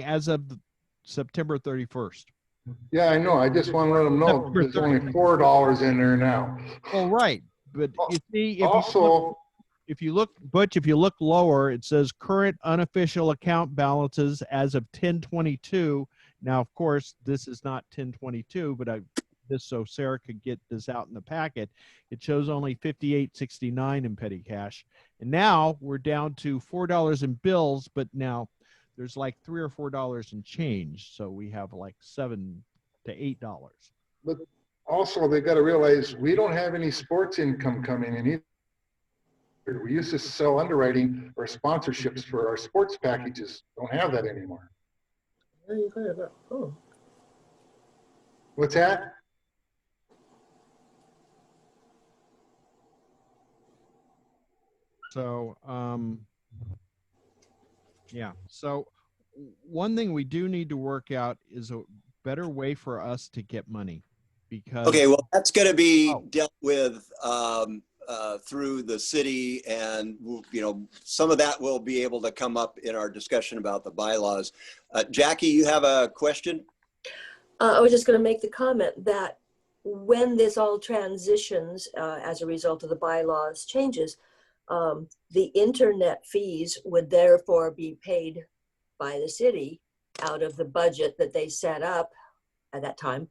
Speaker 9: as of September 31st.
Speaker 8: Yeah, I know. I just want to let them know there's only $4 in there now.
Speaker 9: Well, right. But you see,
Speaker 8: Also,
Speaker 9: if you look, Butch, if you look lower, it says current unofficial account balances as of 10/22. Now, of course, this is not 10/22, but this so Sarah could get this out in the packet. It shows only 58.69 in petty cash, and now we're down to $4 in bills. But now there's like $3 or $4 in change, so we have like $7 to $8.
Speaker 8: but also they got to realize we don't have any sports income coming in either. We used to sell underwriting or sponsorships for our sports packages. Don't have that anymore.
Speaker 3: Oh.
Speaker 8: What's that?
Speaker 9: So, yeah. So one thing we do need to work out is a better way for us to get money, because
Speaker 1: Okay, well, that's going to be
Speaker 9: Oh.
Speaker 1: dealt with through the city, and some of that will be able to come up in our discussion about the bylaws. Jackie, you have a question?
Speaker 3: I was just going to make the comment that when this all transitions as a result of the bylaws changes, the internet fees would therefore be paid by the city out of the budget that they set up at that time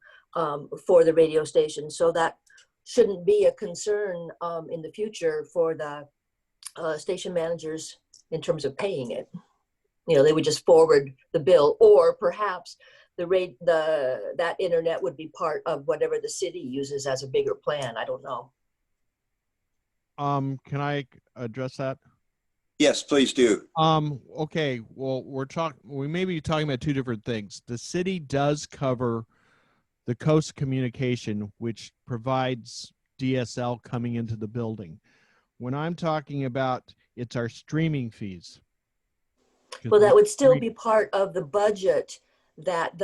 Speaker 3: for the radio station. So that shouldn't be a concern in the future for the station managers in terms of paying it. They would just forward the bill, or perhaps that internet would be part of whatever the city uses as a bigger plan. I don't know.
Speaker 9: can I address that?
Speaker 1: Yes, please do.
Speaker 9: Okay. Well, we may be talking about two different things. The city does cover the Coast Communication, which provides DSL coming into the building. When I'm talking about, it's our streaming fees.
Speaker 3: Well, that would still be part of the budget that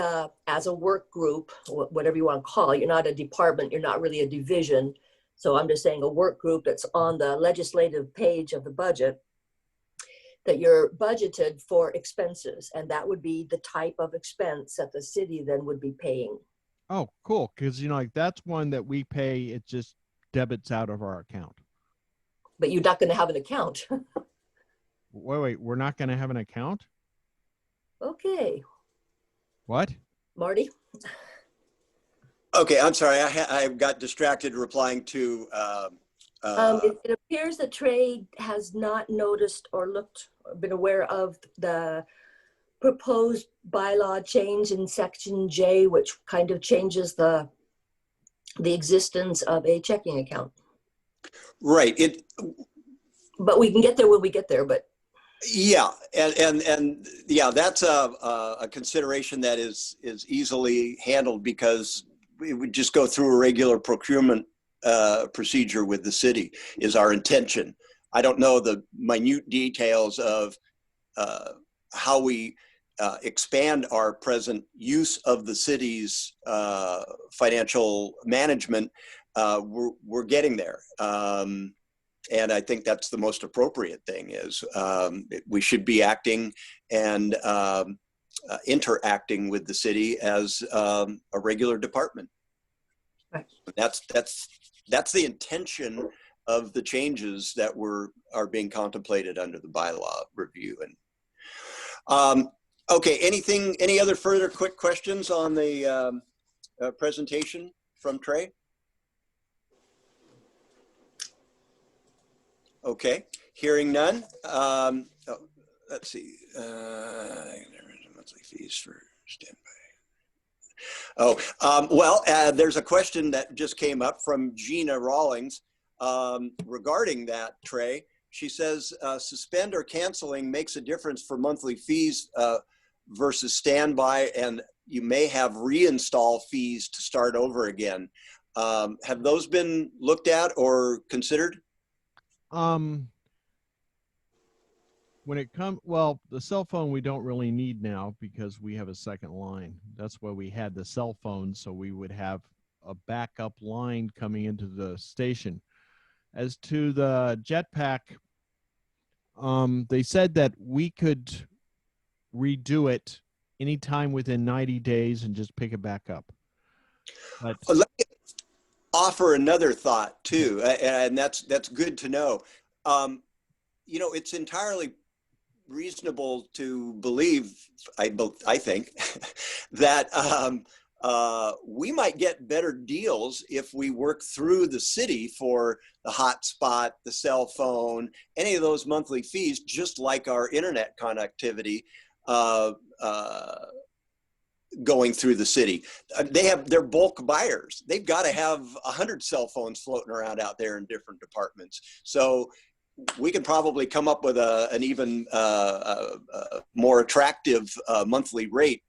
Speaker 3: as a work group, whatever you want to call it, you're not a department, you're not really a division. So I'm just saying a work group that's on the legislative page of the budget, that you're budgeted for expenses, and that would be the type of expense that the city then would be paying.
Speaker 9: Oh, cool. Because, like that's one that we pay, it just debits out of our account.
Speaker 3: But you're not going to have an account.
Speaker 9: Wait, we're not going to have an account?
Speaker 3: Okay.
Speaker 9: What?
Speaker 3: Marty?
Speaker 1: Okay, I'm sorry. I got distracted replying to.
Speaker 3: It appears that Trey has not noticed or been aware of the proposed bylaw change in section J, which kind of changes the existence of a checking account.
Speaker 1: Right.
Speaker 3: But we can get there when we get there. But
Speaker 1: yeah, and yeah, that's a consideration that is easily handled, because it would just go through a regular procurement procedure with the city is our intention. I don't know the minute details of how we expand our present use of the city's financial management. We're getting there. And I think that's the most appropriate thing is we should be acting and interacting with the city as a regular department.
Speaker 3: Right.
Speaker 1: That's the intention of the changes that are being contemplated under the bylaw review. And okay, any other further quick questions on the presentation from Trey? Okay, hearing none. Let's see. Monthly fees for standby. Well, there's a question that just came up from Gina Rawlings regarding that, Trey. She says, suspend or canceling makes a difference for monthly fees versus standby, and you may have reinstall fees to start over again. Have those been looked at or considered?
Speaker 9: When it comes, well, the cell phone we don't really need now because we have a second line. That's why we had the cell phone, so we would have a backup line coming into the station. As to the jetpack, they said that we could redo it anytime within 90 days and just pick it back up. But
Speaker 1: Let me offer another thought too, and that's good to know. You know, it's entirely reasonable to believe, I think, that we might get better deals if we work through the city for the hotspot, the cell phone, any of those monthly fees, just like our internet connectivity going through the city. They're bulk buyers. They've got to have 100 cell phones floating around out there in different departments. So we can probably come up with an even more attractive monthly rate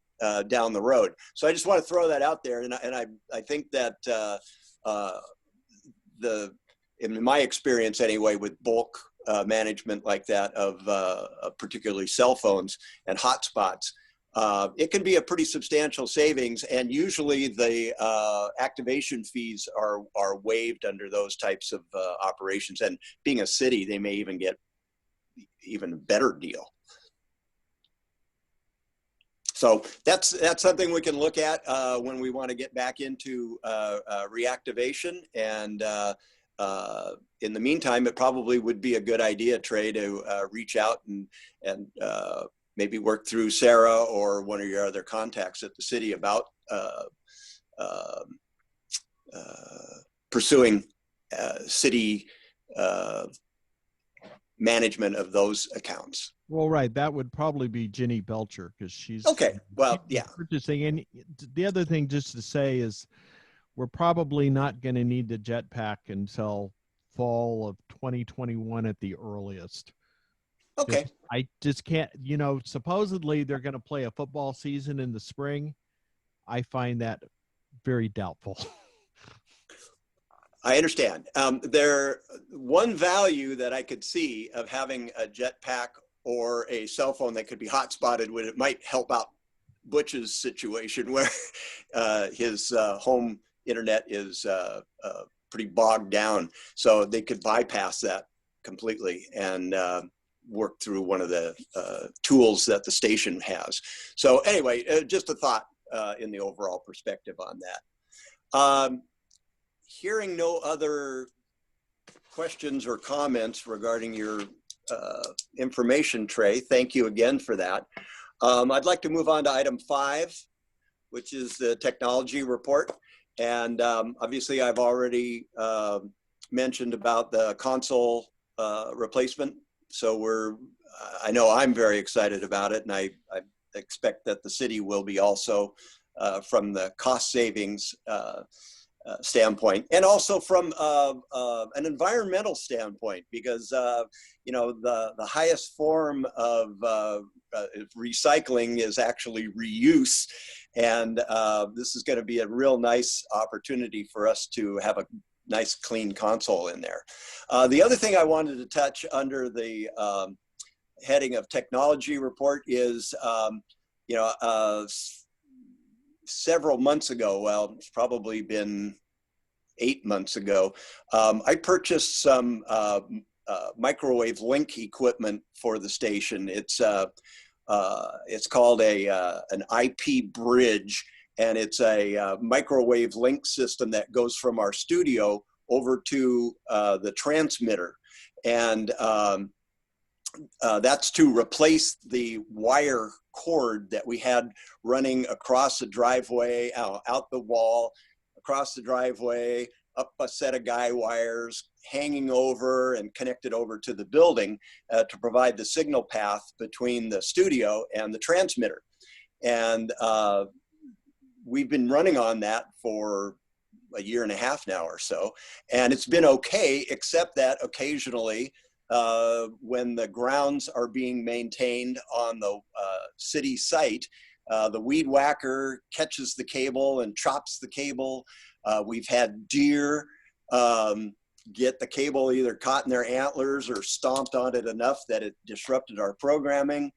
Speaker 1: down the road. So I just want to throw that out there, and I think that in my experience anyway, with bulk management like that of particularly cell phones and hotspots, it can be a pretty substantial savings, and usually the activation fees are waived under those types of operations. And being a city, they may even get even a better deal. So that's something we can look at when we want to get back into reactivation. And in the meantime, it probably would be a good idea, Trey, to reach out and maybe work through Sarah or one of your other contacts at the city about pursuing city management of those accounts.
Speaker 9: well, right, that would probably be Jenny Belcher, because she's
Speaker 1: Okay, well, yeah.
Speaker 9: purchasing. And the other thing just to say is we're probably not going to need the jetpack until fall of 2021 at the earliest.
Speaker 1: Okay.
Speaker 9: I just can't, you know, supposedly they're going to play a football season in the spring. I find that very doubtful.
Speaker 1: I understand. One value that I could see of having a jetpack or a cell phone that could be hotspotted, would it might help out Butch's situation where his home internet is pretty bogged down. So they could bypass that completely and work through one of the tools that the station has. So anyway, just a thought in the overall perspective on that. Hearing no other questions or comments regarding your information, Trey, thank you again for that. I'd like to move on to item 5, which is the technology report. And obviously I've already mentioned about the console replacement. So I know I'm very excited about it, and I expect that the city will be also from the cost savings standpoint, and also from an environmental standpoint, because you know, the highest form of recycling is actually reuse, and this is going to be a real nice opportunity for us to have a nice clean console in there. The other thing I wanted to touch under the heading of technology report is, you know, several months ago, well, it's probably been 8 months ago, I purchased some microwave link equipment for the station. It's called an IP bridge, and it's a microwave link system that goes from our studio over to the transmitter. And that's to replace the wire cord that we had running across the driveway, out the wall, across the driveway, up a set of guy wires, hanging over and connected over to the building to provide the signal path between the studio and the transmitter. And we've been running on that for a year and a half now or so, and it's been okay, except that occasionally when the grounds are being maintained on the city site, the weed whacker catches the cable and chops the cable. We've had deer get the cable either caught in their antlers or stomped on it enough that it disrupted our programming.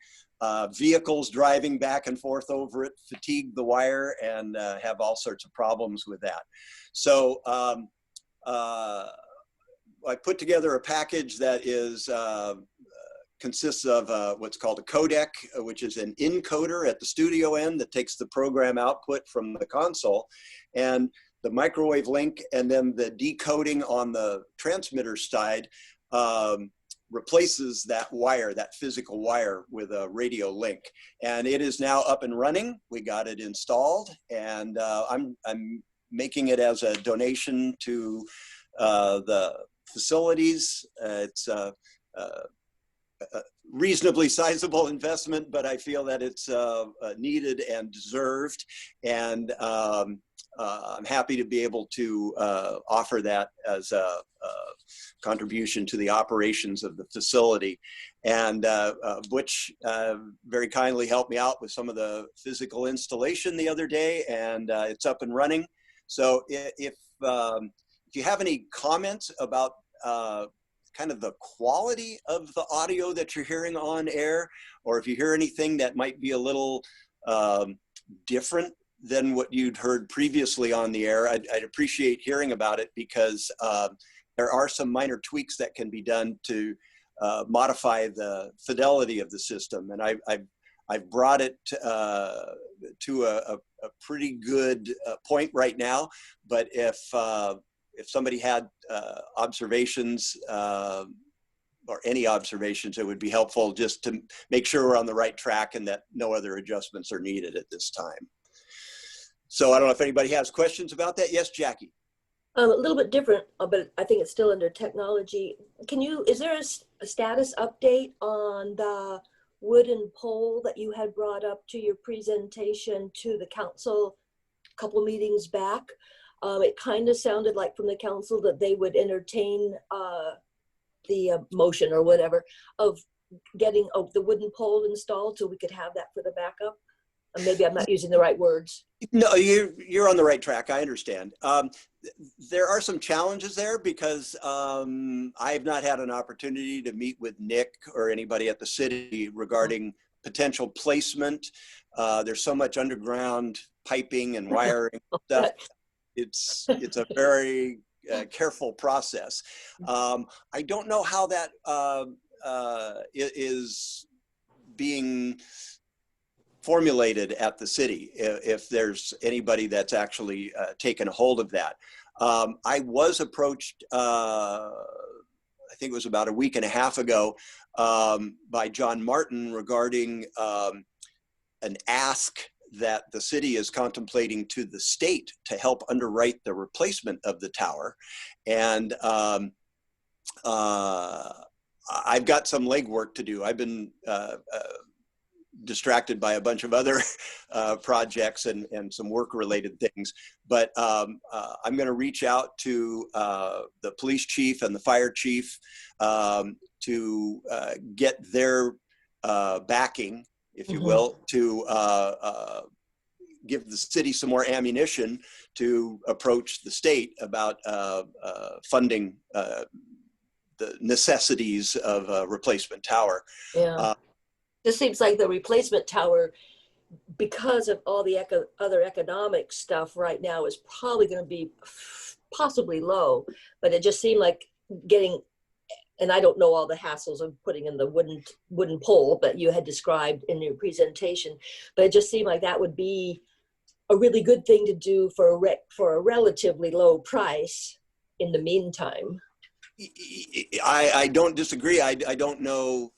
Speaker 1: Vehicles driving back and forth over it fatigue the wire and have all sorts of problems with that. So I put together a package that is consists of what's called a codec, which is an encoder at the studio end that takes the program output from the console, and the microwave link, and then the decoding on the transmitter side replaces that wire, that physical wire, with a radio link. And it is now up and running. We got it installed, and I'm making it as a donation to the facilities. It's a reasonably sizable investment, but I feel that it's needed and deserved. And I'm happy to be able to offer that as a contribution to the operations of the facility. And Butch very kindly helped me out with some of the physical installation the other day, and it's up and running. So if you have any comments about kind of the quality of the audio that you're hearing on air, or if you hear anything that might be a little different than what you'd heard previously on the air, I'd appreciate hearing about it, because there are some minor tweaks that can be done to modify the fidelity of the system. And I've brought it to a pretty good point right now. But if somebody had observations or any observations, it would be helpful just to make sure we're on the right track and that no other adjustments are needed at this time. So I don't know if anybody has questions about that. Yes, Jackie.
Speaker 3: A little bit different, but I think it's still under technology. Is there a status update on the wooden pole that you had brought up to your presentation to the council a couple meetings back? It kind of sounded like from the council that they would entertain the motion or whatever of getting the wooden pole installed so we could have that for the backup. Maybe I'm not using the right words.
Speaker 1: No, you're on the right track. I understand. There are some challenges there because I have not had an opportunity to meet with Nick or anybody at the city regarding potential placement. There's so much underground piping and wiring stuff. It's a very careful process. I don't know how that is being formulated at the city, if there's anybody that's actually taken a hold of that. I was approached, I think it was about a week and a half ago, by John Martin regarding an ask that the city is contemplating to the state to help underwrite the replacement of the tower. And I've got some legwork to do. I've been distracted by a bunch of other projects and some work-related things. But I'm going to reach out to the police chief and the fire chief to get their backing, if you will, to give the city some more ammunition to approach the state about funding the necessities of a replacement tower.
Speaker 3: Yeah. This seems like the replacement tower, because of all the other economic stuff right now, is probably going to be possibly low. But it just seemed like getting, and I don't know all the hassles of putting in the wooden pole that you had described in your presentation, but it just seemed like that would be a really good thing to do for a relatively low price in the meantime.
Speaker 1: I don't disagree. I don't know.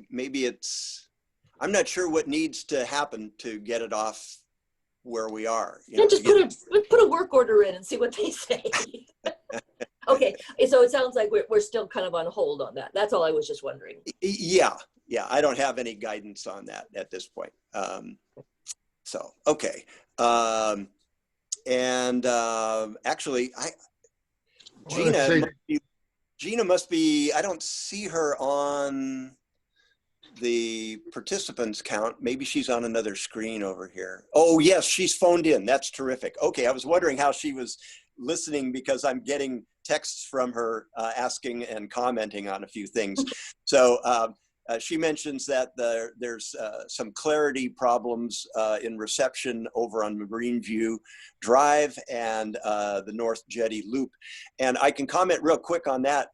Speaker 1: Maybe I'm not sure what needs to happen to get it off where we are.
Speaker 3: Just put a work order in and see what they say. Okay, so it sounds like we're still kind of on hold on that. That's all I was just wondering.
Speaker 1: Yeah, I don't have any guidance on that at this point. So, okay. Actually, Gina must be, I don't see her on the participants count. Maybe she's on another screen over here. Oh yes, she's phoned in. That's terrific. Okay, I was wondering how she was listening because I'm getting texts from her asking and commenting on a few things. So she mentions that there's some clarity problems in reception over on Marine View Drive and the North Jetty Loop. And I can comment real quick on that.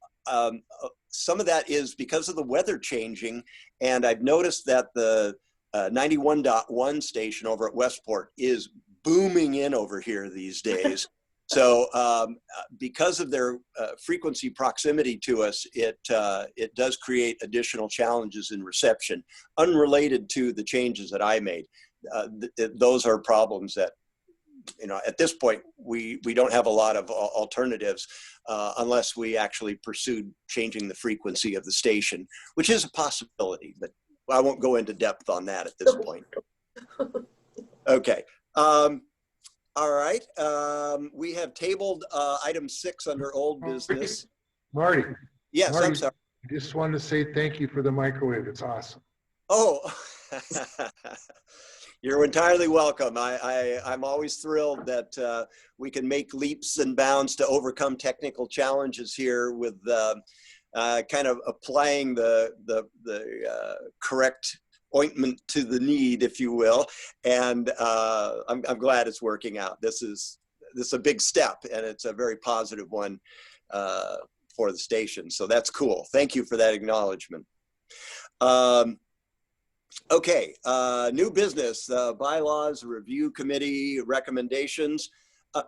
Speaker 1: some of that is because of the weather changing, and I've noticed that the 91.1 station over at Westport is booming in over here these days. So because of their frequency proximity to us, it does create additional challenges in reception, unrelated to the changes that I made. Those are problems that, at this point, we don't have a lot of alternatives unless we actually pursued changing the frequency of the station, which is a possibility, but I won't go into depth on that at this point. Okay. All right. We have tabled item 6 under old business.
Speaker 8: Marty,
Speaker 1: Yes,
Speaker 8: Marty,
Speaker 1: I'm sorry.
Speaker 8: I just wanted to say thank you for the microwave. It's awesome.
Speaker 1: Oh, you're entirely welcome. I'm always thrilled that we can make leaps and bounds to overcome technical challenges here with kind of applying the correct ointment to the need, if you will. And I'm glad it's working out. This is a big step, and it's a very positive one for the station. So that's cool. Thank you for that acknowledgement. Okay, new business, bylaws review committee recommendations.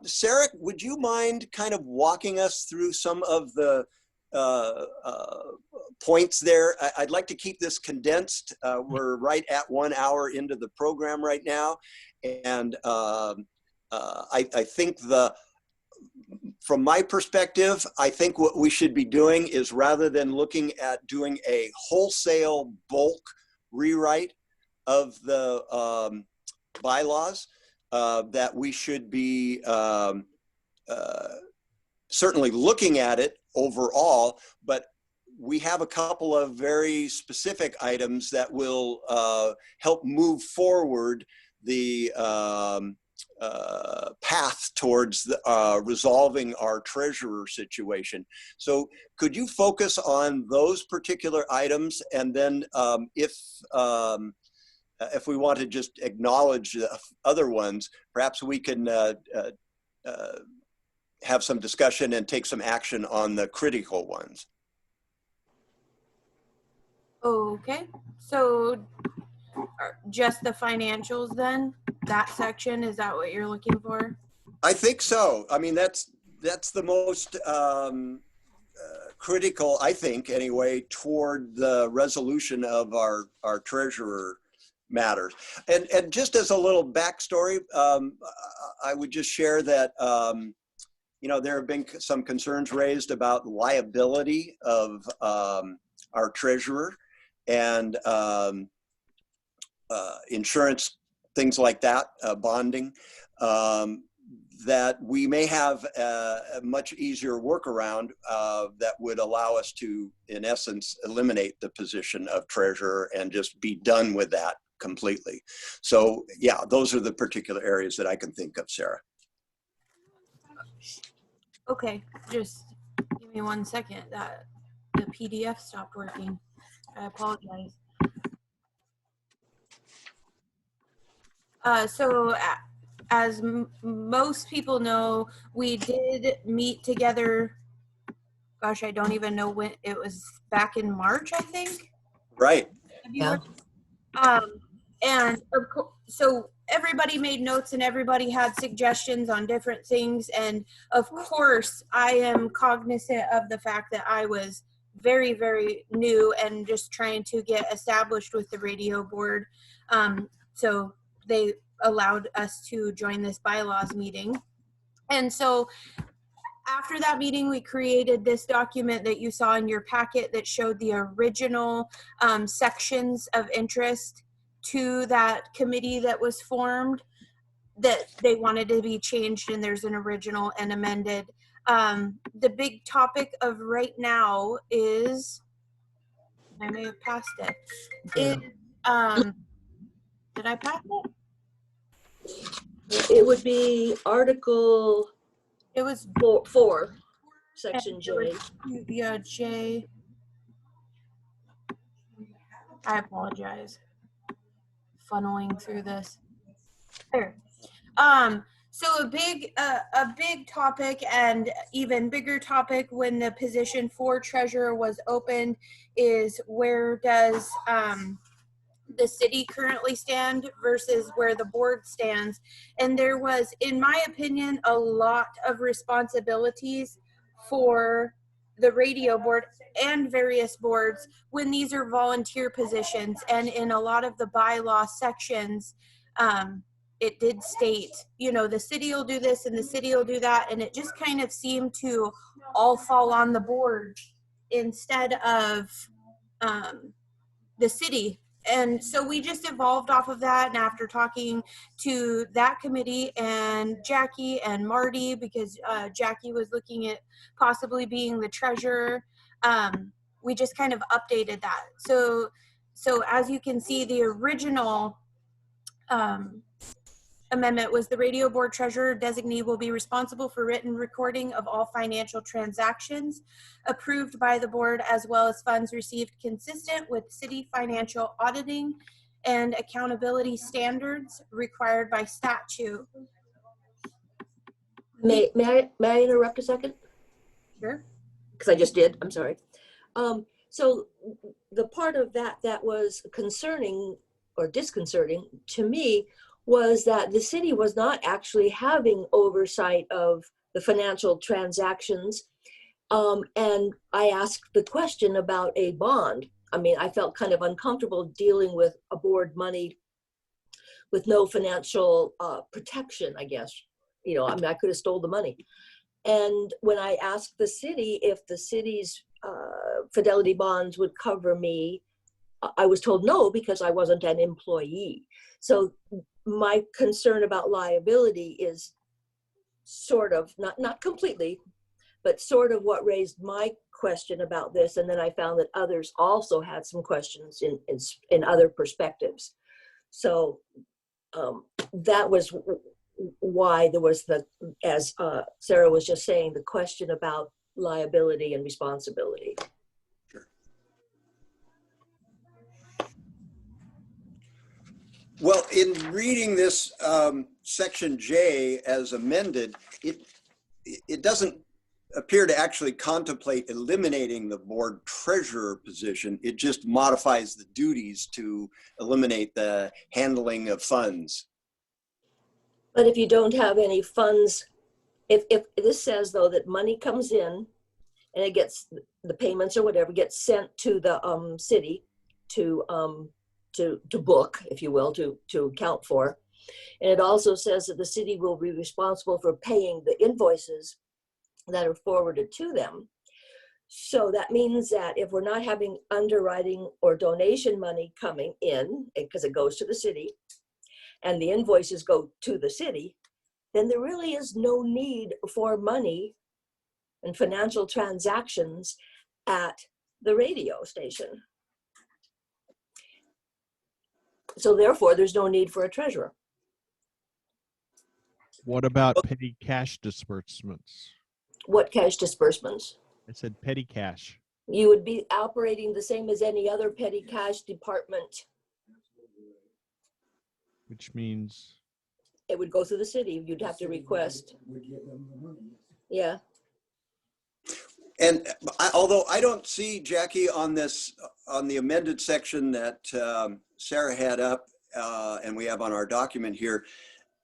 Speaker 1: Sarah, would you mind kind of walking us through some of the points there? I'd like to keep this condensed. We're right at 1 hour into the program right now. And I think from my perspective, I think what we should be doing is, rather than looking at doing a wholesale bulk rewrite of the bylaws, that we should be certainly looking at it overall, but we have a couple of very specific items that will help move forward the path towards resolving our treasurer situation. So could you focus on those particular items, and then if we want to just acknowledge the other ones, perhaps we can have some discussion and take some action on the critical ones.
Speaker 4: Okay, so just the financials then? That section, is that what you're looking for?
Speaker 1: I think so. I mean, that's the most critical, I think, anyway, toward the resolution of our treasurer matters. And just as a little backstory, I would just share that there have been some concerns raised about liability of our treasurer and insurance, things like that, bonding, that we may have a much easier workaround that would allow us to, in essence, eliminate the position of treasurer and just be done with that completely. So yeah, those are the particular areas that I can think of, Sarah.
Speaker 4: Okay, just give me 1 second. That the PDF stopped working. I apologize. So as most people know, we did meet together. Gosh, I don't even know when. It was back in March, I think.
Speaker 1: Right.
Speaker 3: Yeah.
Speaker 4: And of course, so everybody made notes and everybody had suggestions on different things. And of course, I am cognizant of the fact that I was very, very new and just trying to get established with the radio board. So they allowed us to join this bylaws meeting. And so after that meeting, we created this document that you saw in your packet that showed the original sections of interest to that committee that was formed that they wanted to be changed, and there's an original and amended. The big topic of right now is, I may have passed it, did I pass it?
Speaker 3: It would be Article
Speaker 4: It was
Speaker 3: 4, Section J.
Speaker 4: Yeah, J. I apologize. Funneling through this. There. So a big topic, and even bigger topic when the position for treasurer was opened, is where does the city currently stand versus where the board stands. And there was, in my opinion, a lot of responsibilities for the radio board and various boards when these are volunteer positions. And in a lot of the bylaw sections, it did state, you know, the city will do this and the city will do that. And it just kind of seemed to all fall on the board instead of the city. And so we just evolved off of that. And after talking to that committee and Jackie and Marty, because Jackie was looking at possibly being the treasurer, we just kind of updated that. So as you can see, the original amendment was the radio board treasurer designee will be responsible for written recording of all financial transactions approved by the board, as well as funds received consistent with city financial auditing and accountability standards required by statute.
Speaker 3: May I interrupt a second?
Speaker 4: Sure.
Speaker 3: Because I just did, I'm sorry. So the part of that was concerning or disconcerting to me was that the city was not actually having oversight of the financial transactions. And I asked the question about a bond. I mean, I felt kind of uncomfortable dealing with a board money with no financial protection, I guess. You know, I mean, I could have stole the money. And when I asked the city if the city's fidelity bonds would cover me, I was told no, because I wasn't an employee. So my concern about liability is sort of, not completely, but sort of what raised my question about this. And then I found that others also had some questions in other perspectives. So that was why there was as Sarah was just saying, the question about liability and responsibility.
Speaker 1: Well, in reading this section J as amended, it doesn't appear to actually contemplate eliminating the board treasurer position. It just modifies the duties to eliminate the handling of funds.
Speaker 3: But if you don't have any funds, if this says though that money comes in and it gets, the payments or whatever gets sent to the city to book, if you will, to account for. And it also says that the city will be responsible for paying the invoices that are forwarded to them. So that means that if we're not having underwriting or donation money coming in, because it goes to the city, and the invoices go to the city, then there really is no need for money and financial transactions at the radio station. So therefore, there's no need for a treasurer.
Speaker 9: What about petty cash disbursements?
Speaker 3: What cash disbursements?
Speaker 9: I said petty cash.
Speaker 3: You would be operating the same as any other petty cash department.
Speaker 9: Which means?
Speaker 3: It would go through the city. You'd have to request. Yeah.
Speaker 1: And although I don't see, Jackie, on this, on the amended section that Sarah had up and we have on our document here,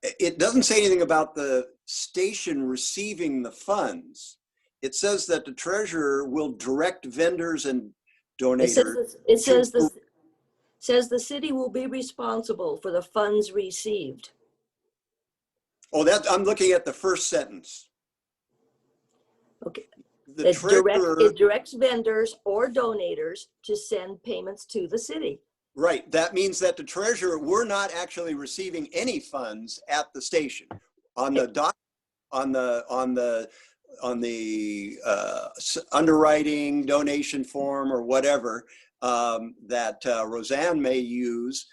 Speaker 1: it doesn't say anything about the station receiving the funds. It says that the treasurer will direct vendors and donators.
Speaker 3: It says the city will be responsible for the funds received.
Speaker 1: Oh, I'm looking at the first sentence.
Speaker 3: Okay.
Speaker 1: The treasurer,
Speaker 3: it directs vendors or donators to send payments to the city.
Speaker 1: Right. That means that the treasurer, we're not actually receiving any funds at the station. On the underwriting donation form or whatever that Roseanne may use,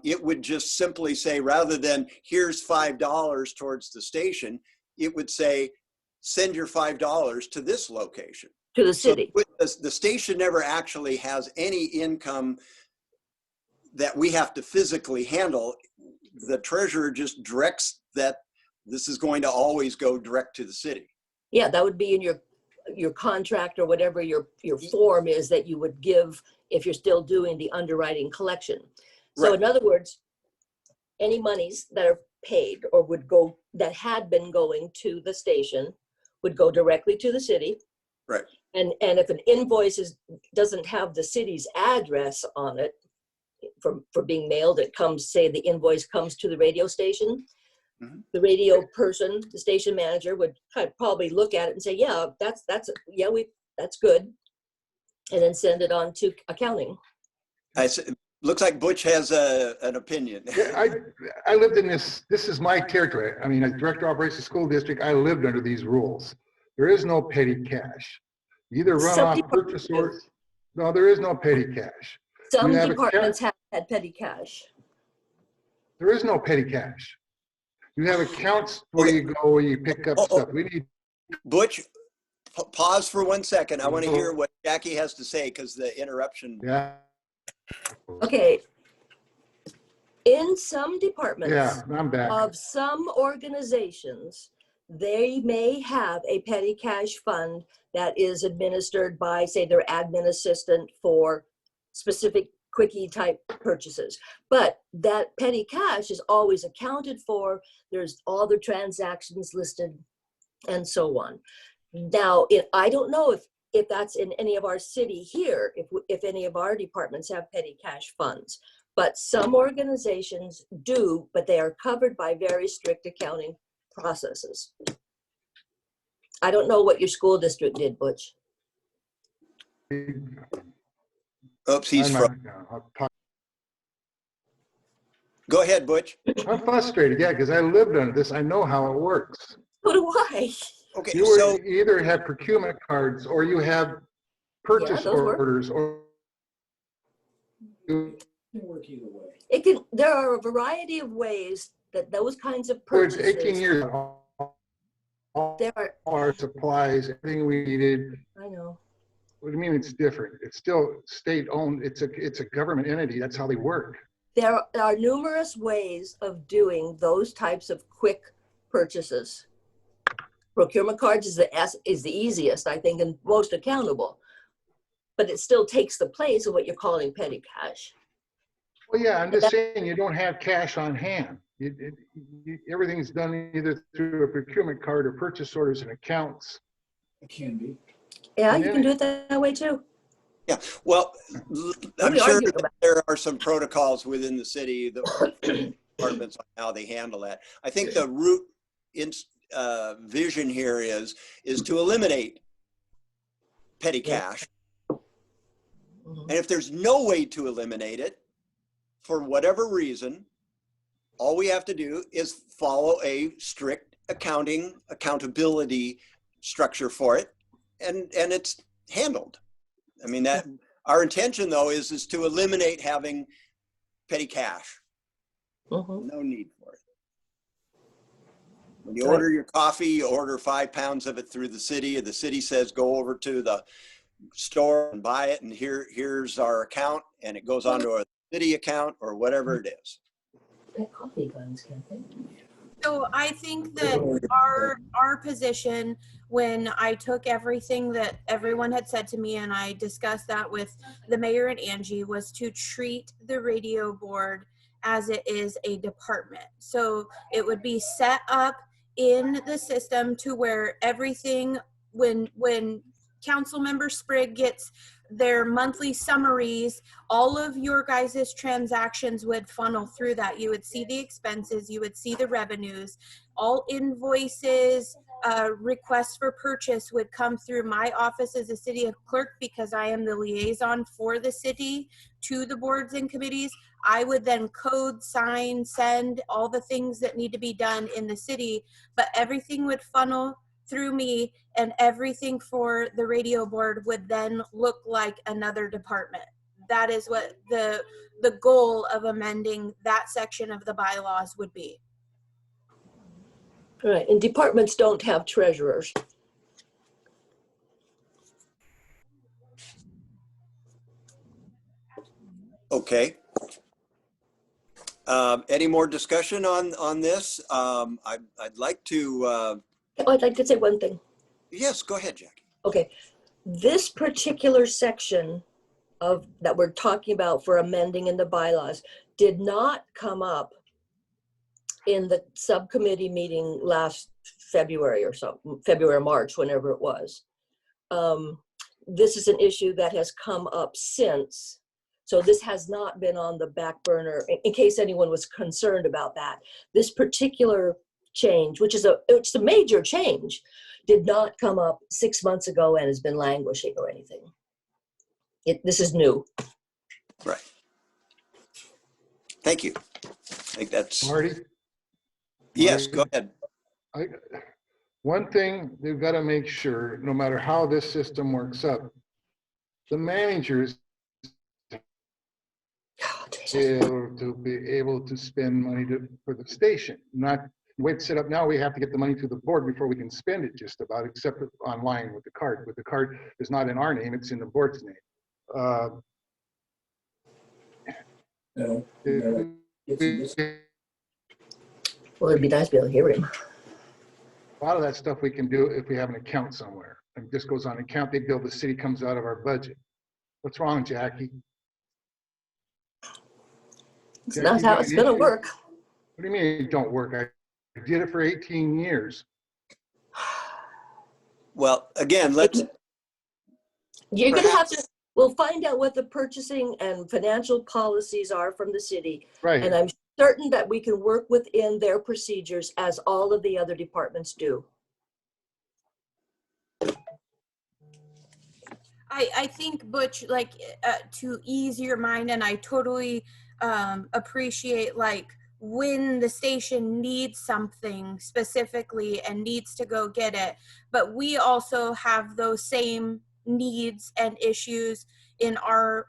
Speaker 1: it would just simply say, rather than here's $5 towards the station, it would say, send your $5 to this location.
Speaker 3: To the city.
Speaker 1: So the station never actually has any income that we have to physically handle. The treasurer just directs that this is going to always go direct to the city.
Speaker 3: Yeah, that would be in your contract or whatever your form is that you would give if you're still doing the underwriting collection. So
Speaker 1: Right.
Speaker 3: in other words, any monies that are paid or would go, that had been going to the station would go directly to the city.
Speaker 1: Right.
Speaker 3: And if an invoice doesn't have the city's address on it for being mailed, it comes, say the invoice comes to the radio station.
Speaker 1: Mhm.
Speaker 3: The radio person, the station manager would probably look at it and say, yeah, that's good. And then send it on to accounting.
Speaker 1: Looks like Butch has an opinion.
Speaker 8: Yeah, I lived in this is my territory. I mean, as director of operations school district, I lived under these rules. There is no petty cash. You either run
Speaker 3: Some
Speaker 8: off
Speaker 3: departments
Speaker 8: purchase
Speaker 3: do.
Speaker 8: order. No, there is no petty cash.
Speaker 3: Some
Speaker 8: You have a
Speaker 3: departments have had petty cash.
Speaker 8: There is no petty cash. You have accounts where you go, where you pick up stuff. We need,
Speaker 1: Butch, pause for 1 second. I want to hear what Jackie has to say because the interruption.
Speaker 8: yeah,
Speaker 3: Okay. In some departments
Speaker 8: yeah, I'm back.
Speaker 3: of some organizations, they may have a petty cash fund that is administered by, say, their admin assistant for specific quickie type purchases. But that petty cash is always accounted for. There's all the transactions listed and so on. Now, I don't know if that's in any of our city here, if any of our departments have petty cash funds. But some organizations do, but they are covered by very strict accounting processes. I don't know what your school district did, Butch.
Speaker 1: Oops, he's Go ahead, Butch.
Speaker 8: I'm frustrated, yeah, because I lived under this. I know how it works.
Speaker 3: So do I.
Speaker 1: Okay,
Speaker 8: You either have procurement cards or you have purchase
Speaker 3: those work.
Speaker 8: orders or
Speaker 3: There are a variety of ways that those kinds of
Speaker 8: for 18
Speaker 3: purchases.
Speaker 8: years.
Speaker 3: There are,
Speaker 8: Our supplies, everything we needed.
Speaker 3: I know.
Speaker 8: What do you mean it's different? It's still state owned. It's a government entity. That's how they work.
Speaker 3: There are numerous ways of doing those types of quick purchases. Procurement cards is the easiest, I think, and most accountable. But it still takes the place of what you're calling petty cash.
Speaker 8: Well, yeah, I'm just saying you don't have cash on hand. Everything's done either through a procurement card or purchase orders and accounts.
Speaker 10: It can be.
Speaker 3: Yeah, you can do it that way too.
Speaker 1: Yeah, well, I'm
Speaker 3: we
Speaker 1: sure
Speaker 3: argue
Speaker 1: that there are some protocols within the city, the departments on how they handle that. I think the root vision here is to eliminate petty cash. And if there's no way to eliminate it, for whatever reason, all we have to do is follow a strict accountability structure for it, and it's handled. I mean, that our intention though is to eliminate having petty cash. No need for it. When you order your coffee, you order 5 pounds of it through the city, and the city says go over to the store and buy it, and here's our account, and it goes onto a city account or whatever it is.
Speaker 3: Coffee guns, can't they?
Speaker 4: So I think that our position, when I took everything that everyone had said to me and I discussed that with the mayor and Angie, was to treat the radio board as it is a department. So it would be set up in the system to where everything, when council member Sprigg gets their monthly summaries, all of your guys' transactions would funnel through that. You would see the expenses, you would see the revenues, all invoices, requests for purchase would come through my office as a city clerk, because I am the liaison for the city to the boards and committees. I would then code, sign, send all the things that need to be done in the city, but everything would funnel through me, and everything for the radio board would then look like another department. That is what the goal of amending that section of the bylaws would be.
Speaker 3: Right, and departments don't have treasurers.
Speaker 1: Okay. Any more discussion on this? I'd like to,
Speaker 3: Oh, I'd like to say one thing.
Speaker 1: yes, go ahead, Jackie.
Speaker 3: Okay, this particular section of that we're talking about for amending in the bylaws did not come up in the subcommittee meeting last February or so, February or March, whenever it was. This is an issue that has come up since. So this has not been on the back burner in case anyone was concerned about that. This particular change, which is it's a major change, did not come up 6 months ago and has been languishing or anything. This is new.
Speaker 1: Right. Thank you. I think that's,
Speaker 8: Marty?
Speaker 1: yes, go ahead.
Speaker 8: One thing they've got to make sure, no matter how this system works up, the managers to be able to spend money for the station. Not the way it's set up now, we have to get the money to the board before we can spend it just about, except online with the card. But the card is not in our name, it's in the board's name.
Speaker 3: Well, it'd be nice to be able to hear him.
Speaker 8: A lot of that stuff we can do if we have an account somewhere. And this goes on account, they bill the city, comes out of our budget. What's wrong, Jackie?
Speaker 3: It's not how it's gonna work.
Speaker 8: What do you mean it don't work? I did it for 18 years.
Speaker 1: Well, again, let's,
Speaker 3: You're gonna have to, we'll find out what the purchasing and financial policies are from the city.
Speaker 8: Right.
Speaker 3: And I'm certain that we can work within their procedures as all of the other departments do.
Speaker 4: I think, Butch, like to ease your mind, and I totally appreciate like when the station needs something specifically and needs to go get it, but we also have those same needs and issues in our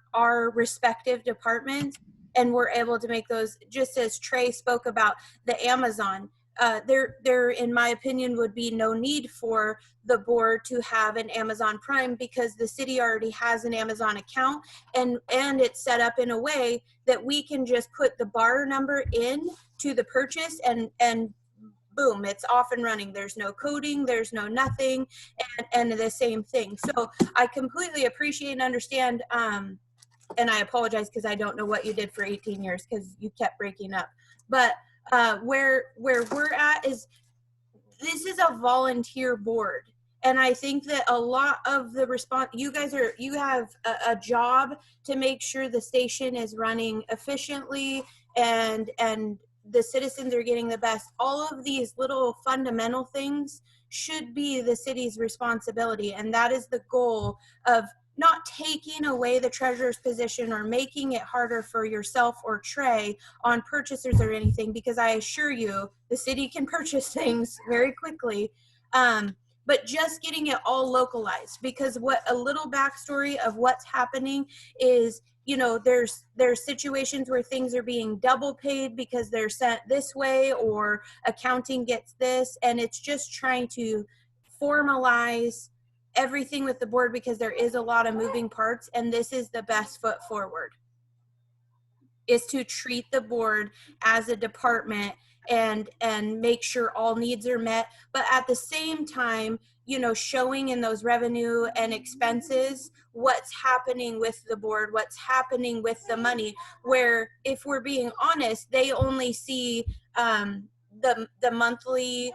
Speaker 4: respective departments, and we're able to make those, just as Trey spoke about the Amazon. There, in my opinion, would be no need for the board to have an Amazon Prime because the city already has an Amazon account, and it's set up in a way that we can just put the bar number in to the purchase and boom, it's off and running. There's no coding, there's no nothing, and the same thing. So I completely appreciate and understand, and I apologize because I don't know what you did for 18 years because you kept breaking up. But where we're at is this is a volunteer board. And I think that a lot of the response, you have a job to make sure the station is running efficiently and the citizens are getting the best. All of these little fundamental things should be the city's responsibility. And that is the goal of not taking away the treasurer's position or making it harder for yourself or Trey on purchasers or anything, because I assure you the city can purchase things very quickly. But just getting it all localized, because what a little backstory of what's happening is, you know, there's situations where things are being double paid because they're sent this way or accounting gets this, and it's just trying to formalize everything with the board because there is a lot of moving parts, and this is the best foot forward, is to treat the board as a department and make sure all needs are met, but at the same time, you know, showing in those revenue and expenses what's happening with the board, what's happening with the money, where if we're being honest, they only see the monthly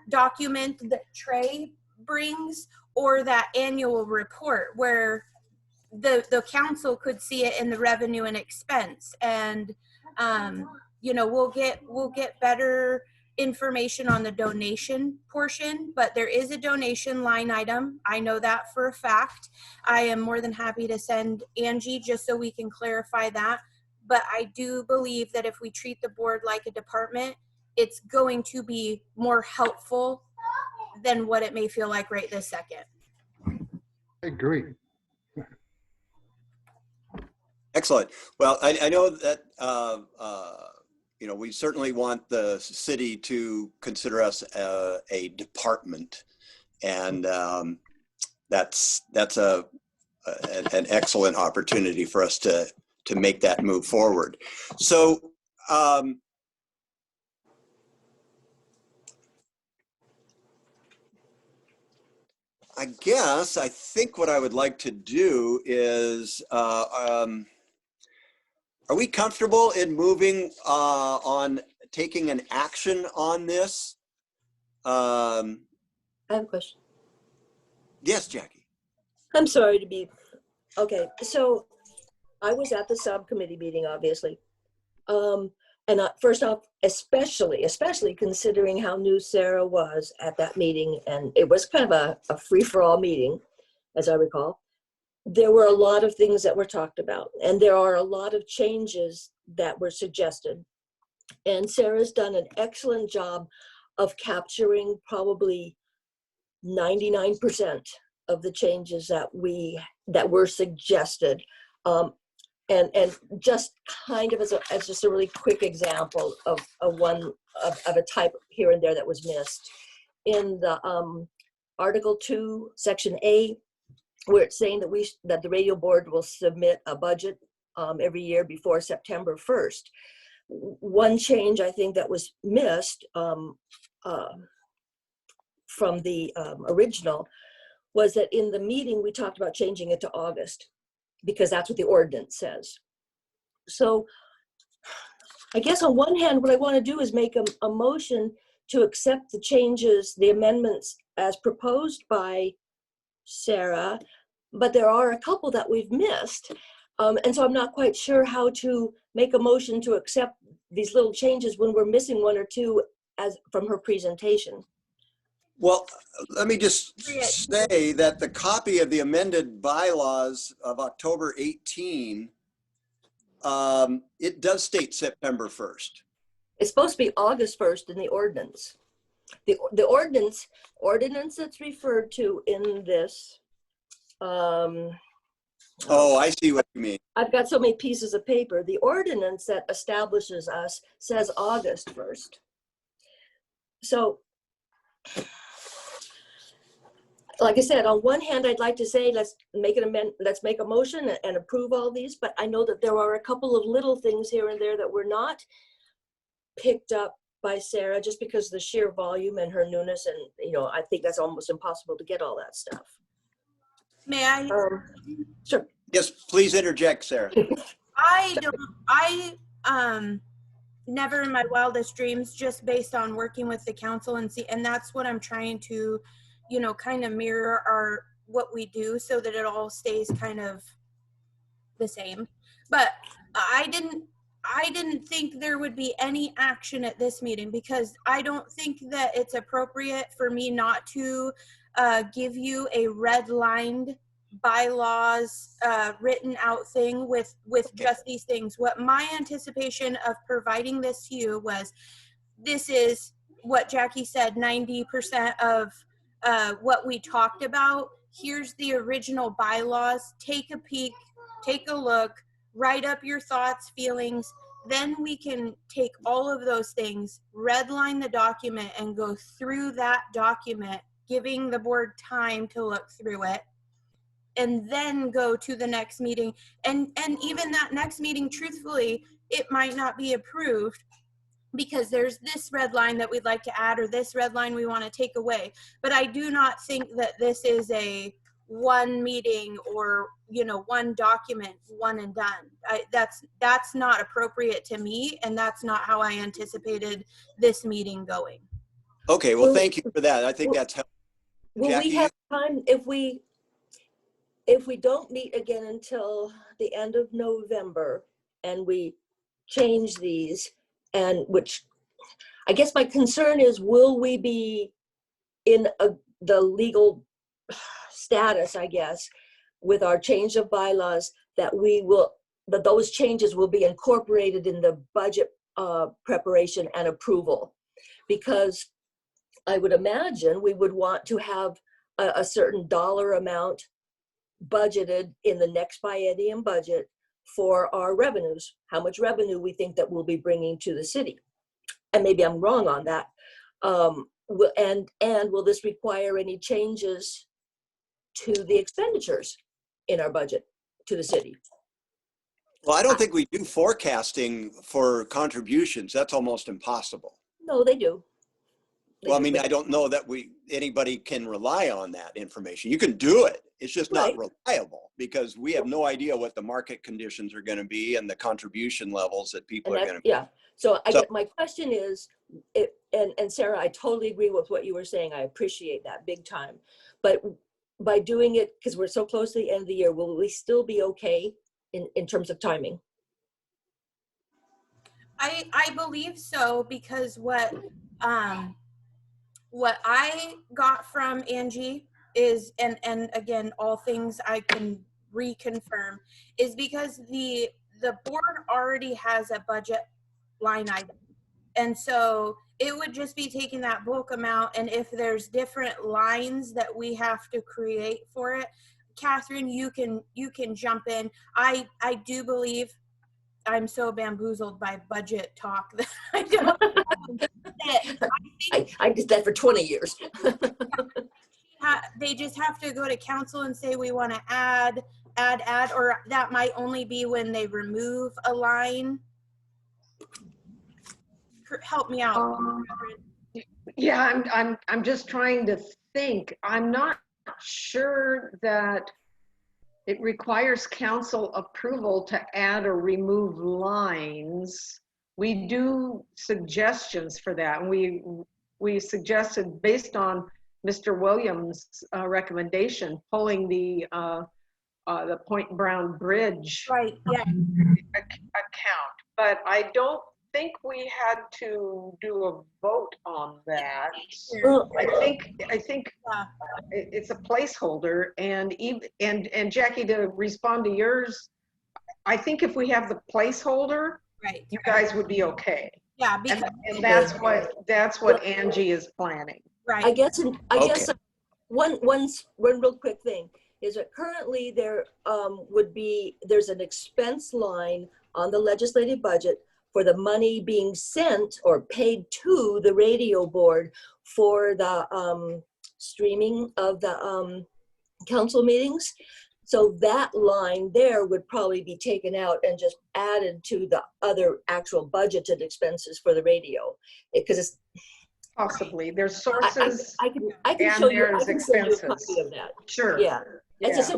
Speaker 4: document that Trey brings or that annual report, where the council could see it in the revenue and expense. And you know, we'll get better information on the donation portion, but there is a donation line item. I know that for a fact. I am more than happy to send Angie just so we can clarify that. But I do believe that if we treat the board like a department, it's going to be more helpful than what it may feel like right this second.
Speaker 8: I agree.
Speaker 1: excellent. Well, I know that, you know, we certainly want the city to consider us a department, and that's an excellent opportunity for us to make that move forward. So I guess I think what I would like to do is, are we comfortable in moving on taking an action on this?
Speaker 3: I have a question.
Speaker 1: Yes, Jackie.
Speaker 3: I'm sorry to be, okay, so I was at the subcommittee meeting, obviously. First off, especially considering how new Sarah was at that meeting, and it was kind of a free-for-all meeting, as I recall. There were a lot of things that were talked about, and there are a lot of changes that were suggested. And Sarah's done an excellent job of capturing probably 99% of the changes that were suggested. And just kind of as just a really quick example of a type here and there that was missed. In the Article 2, Section A, where it's saying that the radio board will submit a budget every year before September 1st. One change I think that was missed from the original was that in the meeting we talked about changing it to August, because that's what the ordinance says. So I guess on one hand, what I want to do is make a motion to accept the changes, the amendments as proposed by Sarah, but there are a couple that we've missed. And so I'm not quite sure how to make a motion to accept these little changes when we're missing one or two from her presentation.
Speaker 1: Well, let me just say that the copy of the amended bylaws of October 18, it does state September 1st.
Speaker 3: It's supposed to be August 1st in the ordinance. The ordinance that's referred to in this.
Speaker 1: Oh, I see what you mean.
Speaker 3: I've got so many pieces of paper. The ordinance that establishes us says August 1st. So, like I said, on one hand, I'd like to say let's make a motion and approve all these, but I know that there are a couple of little things here and there that were not picked up by Sarah just because of the sheer volume and her newness, and I think that's almost impossible to get all that stuff.
Speaker 4: May I?
Speaker 3: Sure.
Speaker 1: Yes, please interject, Sarah.
Speaker 4: I never in my wildest dreams, just based on working with the council and that's what I'm trying to, kind of mirror what we do so that it all stays kind of the same. But I didn't think there would be any action at this meeting because I don't think that it's appropriate for me not to give you a redlined bylaws written out thing with just these things. What my anticipation of providing this to you was, this is what Jackie said, 90% of what we talked about. Here's the original bylaws. Take a peek, take a look, write up your thoughts, feelings. Then we can take all of those things, redline the document, and go through that document, giving the board time to look through it, and then go to the next meeting. And even that next meeting, truthfully, it might not be approved because there's this red line that we'd like to add or this red line we want to take away. But I do not think that this is a one meeting or one document, one and done. That's not appropriate to me, and that's not how I anticipated this meeting going.
Speaker 1: Okay, well, thank you for that. I think that's helpful.
Speaker 3: Will
Speaker 1: Jackie,
Speaker 3: we have time if we don't meet again until the end of November and we change these, and which I guess my concern is, will we be in the legal status, I guess, with our change of bylaws that those changes will be incorporated in the budget preparation and approval? Because I would imagine we would want to have a certain dollar amount budgeted in the next biennium budget for our revenues, how much revenue we think that we'll be bringing to the city. And maybe I'm wrong on that. And will this require any changes to the expenditures in our budget to the city?
Speaker 1: Well, I don't think we do forecasting for contributions. That's almost impossible.
Speaker 3: No, they do. They
Speaker 1: Well, I
Speaker 3: do,
Speaker 1: mean,
Speaker 3: but-
Speaker 1: I don't know that anybody can rely on that information. You can do it. It's just not reliable because we have no idea what the market conditions are going to be and the contribution levels that people
Speaker 3: And
Speaker 1: are
Speaker 3: that,
Speaker 1: going to.
Speaker 3: yeah. So
Speaker 1: So-
Speaker 3: my question is, and Sarah, I totally agree with what you were saying. I appreciate that big time. But by doing it, because we're so close to the end of the year, will we still be okay in terms of timing?
Speaker 4: I believe so, because what I got from Angie is, and again, all things I can reconfirm, is because the board already has a budget line item. And so it would just be taking that bulk amount, and if there's different lines that we have to create for it, Catherine, you can jump in. I do believe, I'm so bamboozled by budget talk that I don't.
Speaker 3: I did that for 20 years.
Speaker 4: They just have to go to council and say we want to add, or that might only be when they remove a line. Help me out.
Speaker 7: Yeah, I'm just trying to think. I'm not sure that it requires council approval to add or remove lines. We do suggestions for that, and we suggested, based on Mr. Williams' recommendation, pulling the Point Brown Bridge
Speaker 4: Right, yeah.
Speaker 7: account, but I don't think we had to do a vote on that.
Speaker 3: Well,
Speaker 7: I think it's a placeholder, and Jackie, to respond to yours, I think if we have the placeholder,
Speaker 4: Right.
Speaker 7: you guys would be okay.
Speaker 4: Yeah, because
Speaker 7: And that's what Angie is planning.
Speaker 4: right.
Speaker 3: I guess
Speaker 1: Okay.
Speaker 3: one real quick thing is that currently there's an expense line on the legislative budget for the money being sent or paid to the radio board for the streaming of the council meetings. So that line there would probably be taken out and just added to the other actual budgeted expenses for the radio. Because it's
Speaker 7: Possibly. There's sources.
Speaker 3: I can
Speaker 7: and
Speaker 3: show you. I
Speaker 7: there's
Speaker 3: can send you a
Speaker 7: expenses.
Speaker 3: copy of that.
Speaker 7: Sure.
Speaker 3: Yeah. It's just a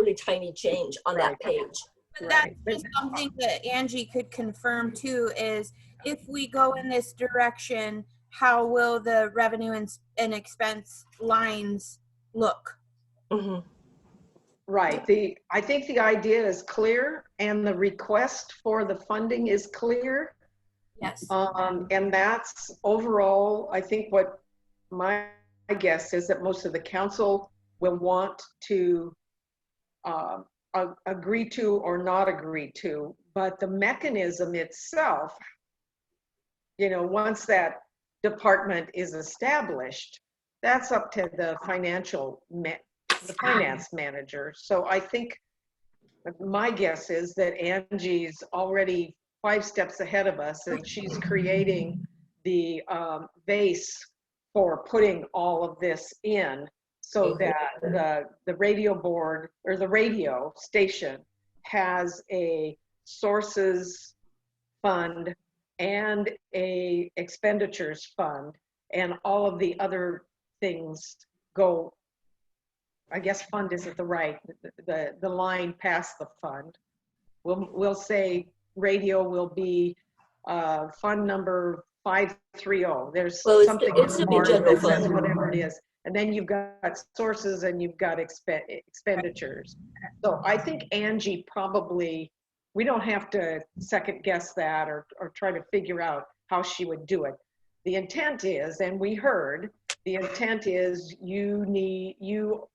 Speaker 3: really tiny change on that
Speaker 7: Right.
Speaker 3: page.
Speaker 4: But that's
Speaker 7: Right.
Speaker 4: just something that Angie could confirm too, is if we go in this direction, how will the revenue and expense lines look?
Speaker 3: Mhm.
Speaker 7: Right. I think the idea is clear, and the request for the funding is clear.
Speaker 4: Yes.
Speaker 7: And that's overall, I think what my guess is that most of the council will want to agree to or not agree to, but the mechanism itself, once that department is established, that's up to the finance manager. So I think my guess is that Angie's already 5 steps ahead of us, and she's creating the base for putting all of this in, so that the radio board or the radio station has a sources fund and a expenditures fund, and all of the other things go, I guess fund isn't the line past the fund. We'll say radio will be fund number 530. There's something
Speaker 3: it's
Speaker 7: in
Speaker 3: the
Speaker 7: March
Speaker 3: general
Speaker 7: that says
Speaker 3: fund.
Speaker 7: whatever it is. And then you've got sources and you've got expenditures. So I think Angie probably, we don't have to second guess that or try to figure out how she would do it. The intent is, and we heard, the intent is you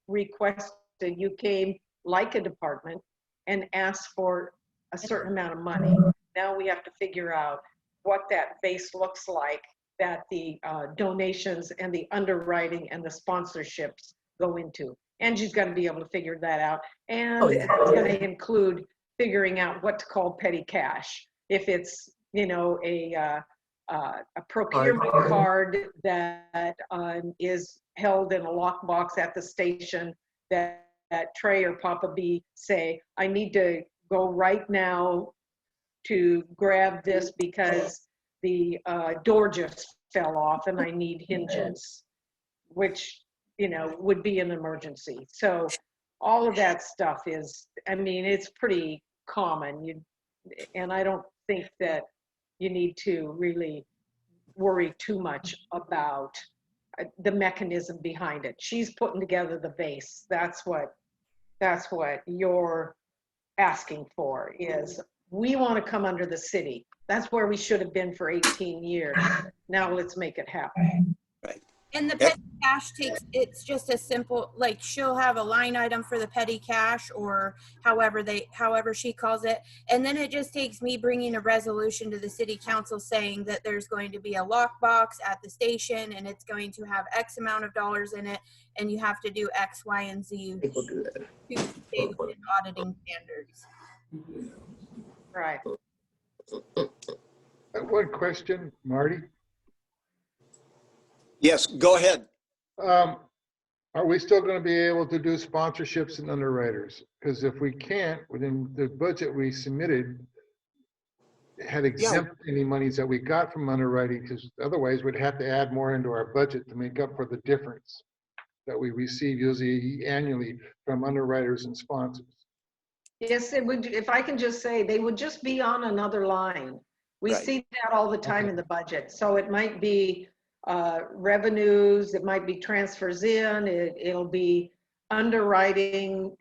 Speaker 7: requested, you came like a department and asked for a certain amount of money. Now we have to figure out what that base looks like, that the donations and the underwriting and the sponsorships go into. Angie's got to be able to figure that out. And it's going to include figuring out what to call petty cash. If it's, a procurement card that is held in a lockbox at the station that Trey or Papa B say, I need to go right now to grab this because the door just fell off and I need hinges, which, you know, would be an emergency. So all of that stuff is, I mean, it's pretty common. And I don't think that you need to really worry too much about the mechanism behind it. She's putting together the base. That's what you're asking for, is we want to come under the city. That's where we should have been for 18 years. Now let's make it happen.
Speaker 4: And the petty cash it's just a simple, like, she'll have a line item for the petty cash, or however she calls it. And then it just takes me bringing a resolution to the city council saying that there's going to be a lockbox at the station and it's going to have X amount of dollars in it. And you have to do X, Y, and Z to stay within auditing standards.
Speaker 7: Right.
Speaker 8: One question, Marty.
Speaker 1: Yes, go ahead.
Speaker 8: Are we still going to be able to do sponsorships and underwriters? Because if we can't, within the budget we submitted, had exempt any monies that we got from underwriting, because otherwise we'd have to add more into our budget to make up for the difference that we receive usually annually from underwriters and sponsors.
Speaker 7: Yes, it would. If I can just say, they would just be on another line. We
Speaker 1: Right.
Speaker 7: see that all the time in the budget. So it might be revenues, it might be transfers in, it'll be underwriting.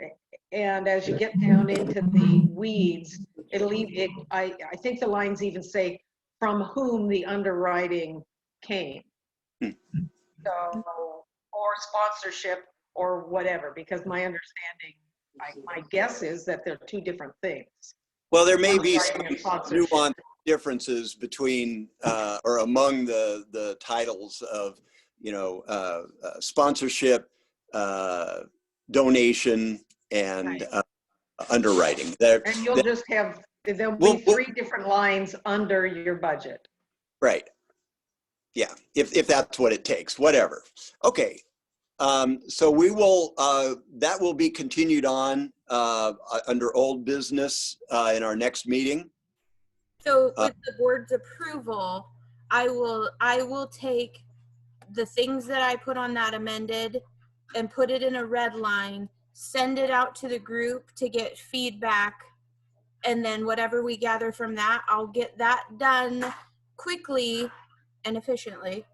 Speaker 7: And as you get down into the weeds, I think the lines even say from whom the underwriting came. So, or sponsorship or whatever, because my understanding, my guess is that they're two different things.
Speaker 1: Well, there may be some
Speaker 7: Underwriting and sponsorship.
Speaker 1: nuanced differences between or among the titles of, you know, sponsorship, donation, and underwriting.
Speaker 7: And you'll just have, there'll be three different lines under your budget.
Speaker 1: Right. Yeah, if that's what it takes, whatever. Okay. So we will, that will be continued on under old business in our next meeting.
Speaker 4: So with the board's approval, I will take the things that I put on that amended and put it in a red line, send it out to the group to get feedback, and then whatever we gather from that, I'll get that done quickly and efficiently.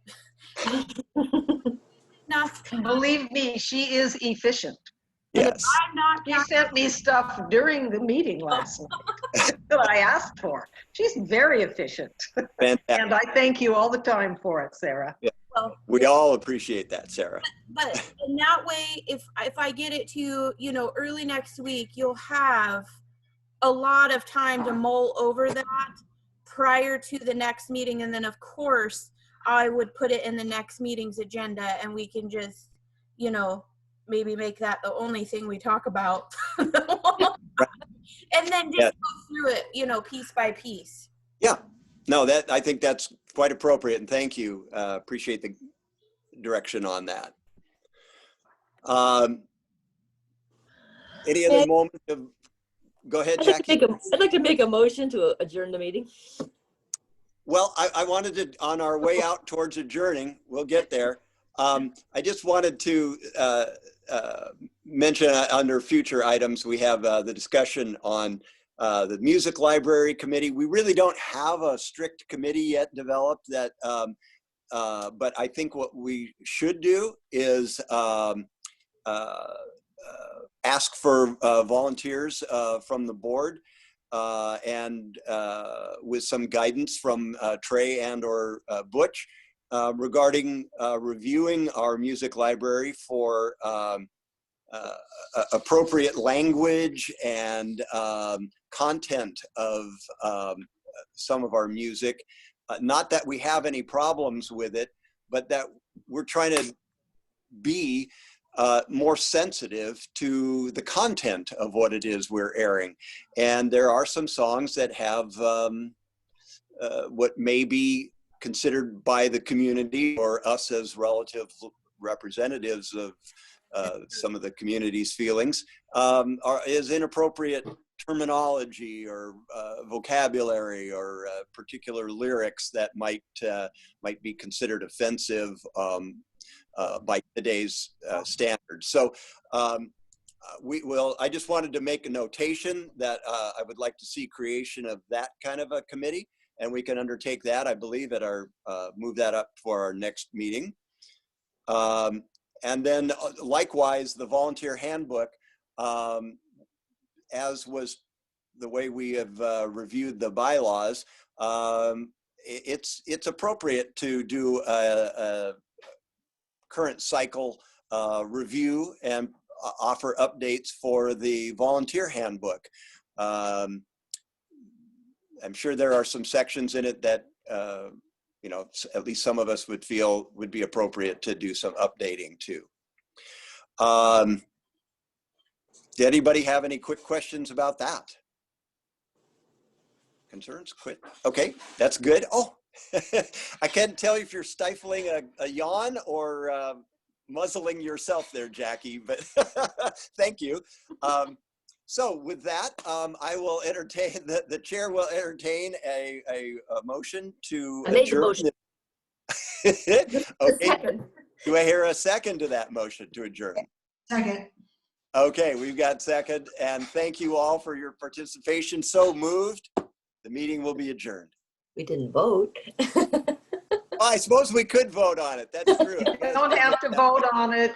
Speaker 7: Believe me, she is efficient.
Speaker 1: Yes.
Speaker 4: I'm not.
Speaker 7: She sent me stuff during the meeting last night that I asked for. She's very efficient.
Speaker 1: Fantastic.
Speaker 7: And I thank you all the time for it, Sarah.
Speaker 1: Yeah.
Speaker 4: Well,
Speaker 1: We all appreciate that, Sarah.
Speaker 4: but in that way, if I get it to you, you know, early next week, you'll have a lot of time to mull over that prior to the next meeting. And then of course, I would put it in the next meeting's agenda and we can just, you know, maybe make that the only thing we talk about. And then just go through it, you know, piece by piece.
Speaker 1: Yeah. No, I think that's quite appropriate, and thank you. Appreciate the direction on that. Any other moment of, go ahead, Jackie.
Speaker 3: I'd like to make a motion to adjourn the meeting.
Speaker 1: Well, I wanted to, on our way out towards adjourning, we'll get there. I just wanted to mention under future items, we have the discussion on the Music Library Committee. We really don't have a strict committee yet developed that, but I think what we should do is ask for volunteers from the board and with some guidance from Trey and or Butch regarding reviewing our music library for appropriate language and content of some of our music. Not that we have any problems with it, but that we're trying to be more sensitive to the content of what it is we're airing. And there are some songs that have what may be considered by the community or us as relative representatives of some of the community's feelings is inappropriate terminology or vocabulary or particular lyrics that might be considered offensive by today's standards. So I just wanted to make a notation that I would like to see creation of that kind of a committee, and we can undertake that, I believe, at our move that up for our next meeting. And then likewise, the volunteer handbook, as was the way we have reviewed the bylaws, it's appropriate to do a current cycle review and offer updates for the volunteer handbook. I'm sure there are some sections in it that you know, at least some of us would feel would be appropriate to do some updating to. Did anybody have any quick questions about that? Concerns? Quit. Okay, that's good. Oh, I can't tell if you're stifling a yawn or muzzling yourself there, Jackie, but thank you. So with that, I will entertain, the chair will entertain a motion to
Speaker 3: I made the
Speaker 1: adjourn.
Speaker 3: motion.
Speaker 1: Okay,
Speaker 3: Second.
Speaker 1: do I hear a second to that motion to adjourn?
Speaker 2: Second.
Speaker 1: Okay, we've got second, and thank you all for your participation. So moved. The meeting will be adjourned.
Speaker 3: We didn't vote.
Speaker 1: I suppose we could vote on it. That's true.
Speaker 7: You don't have to vote on it.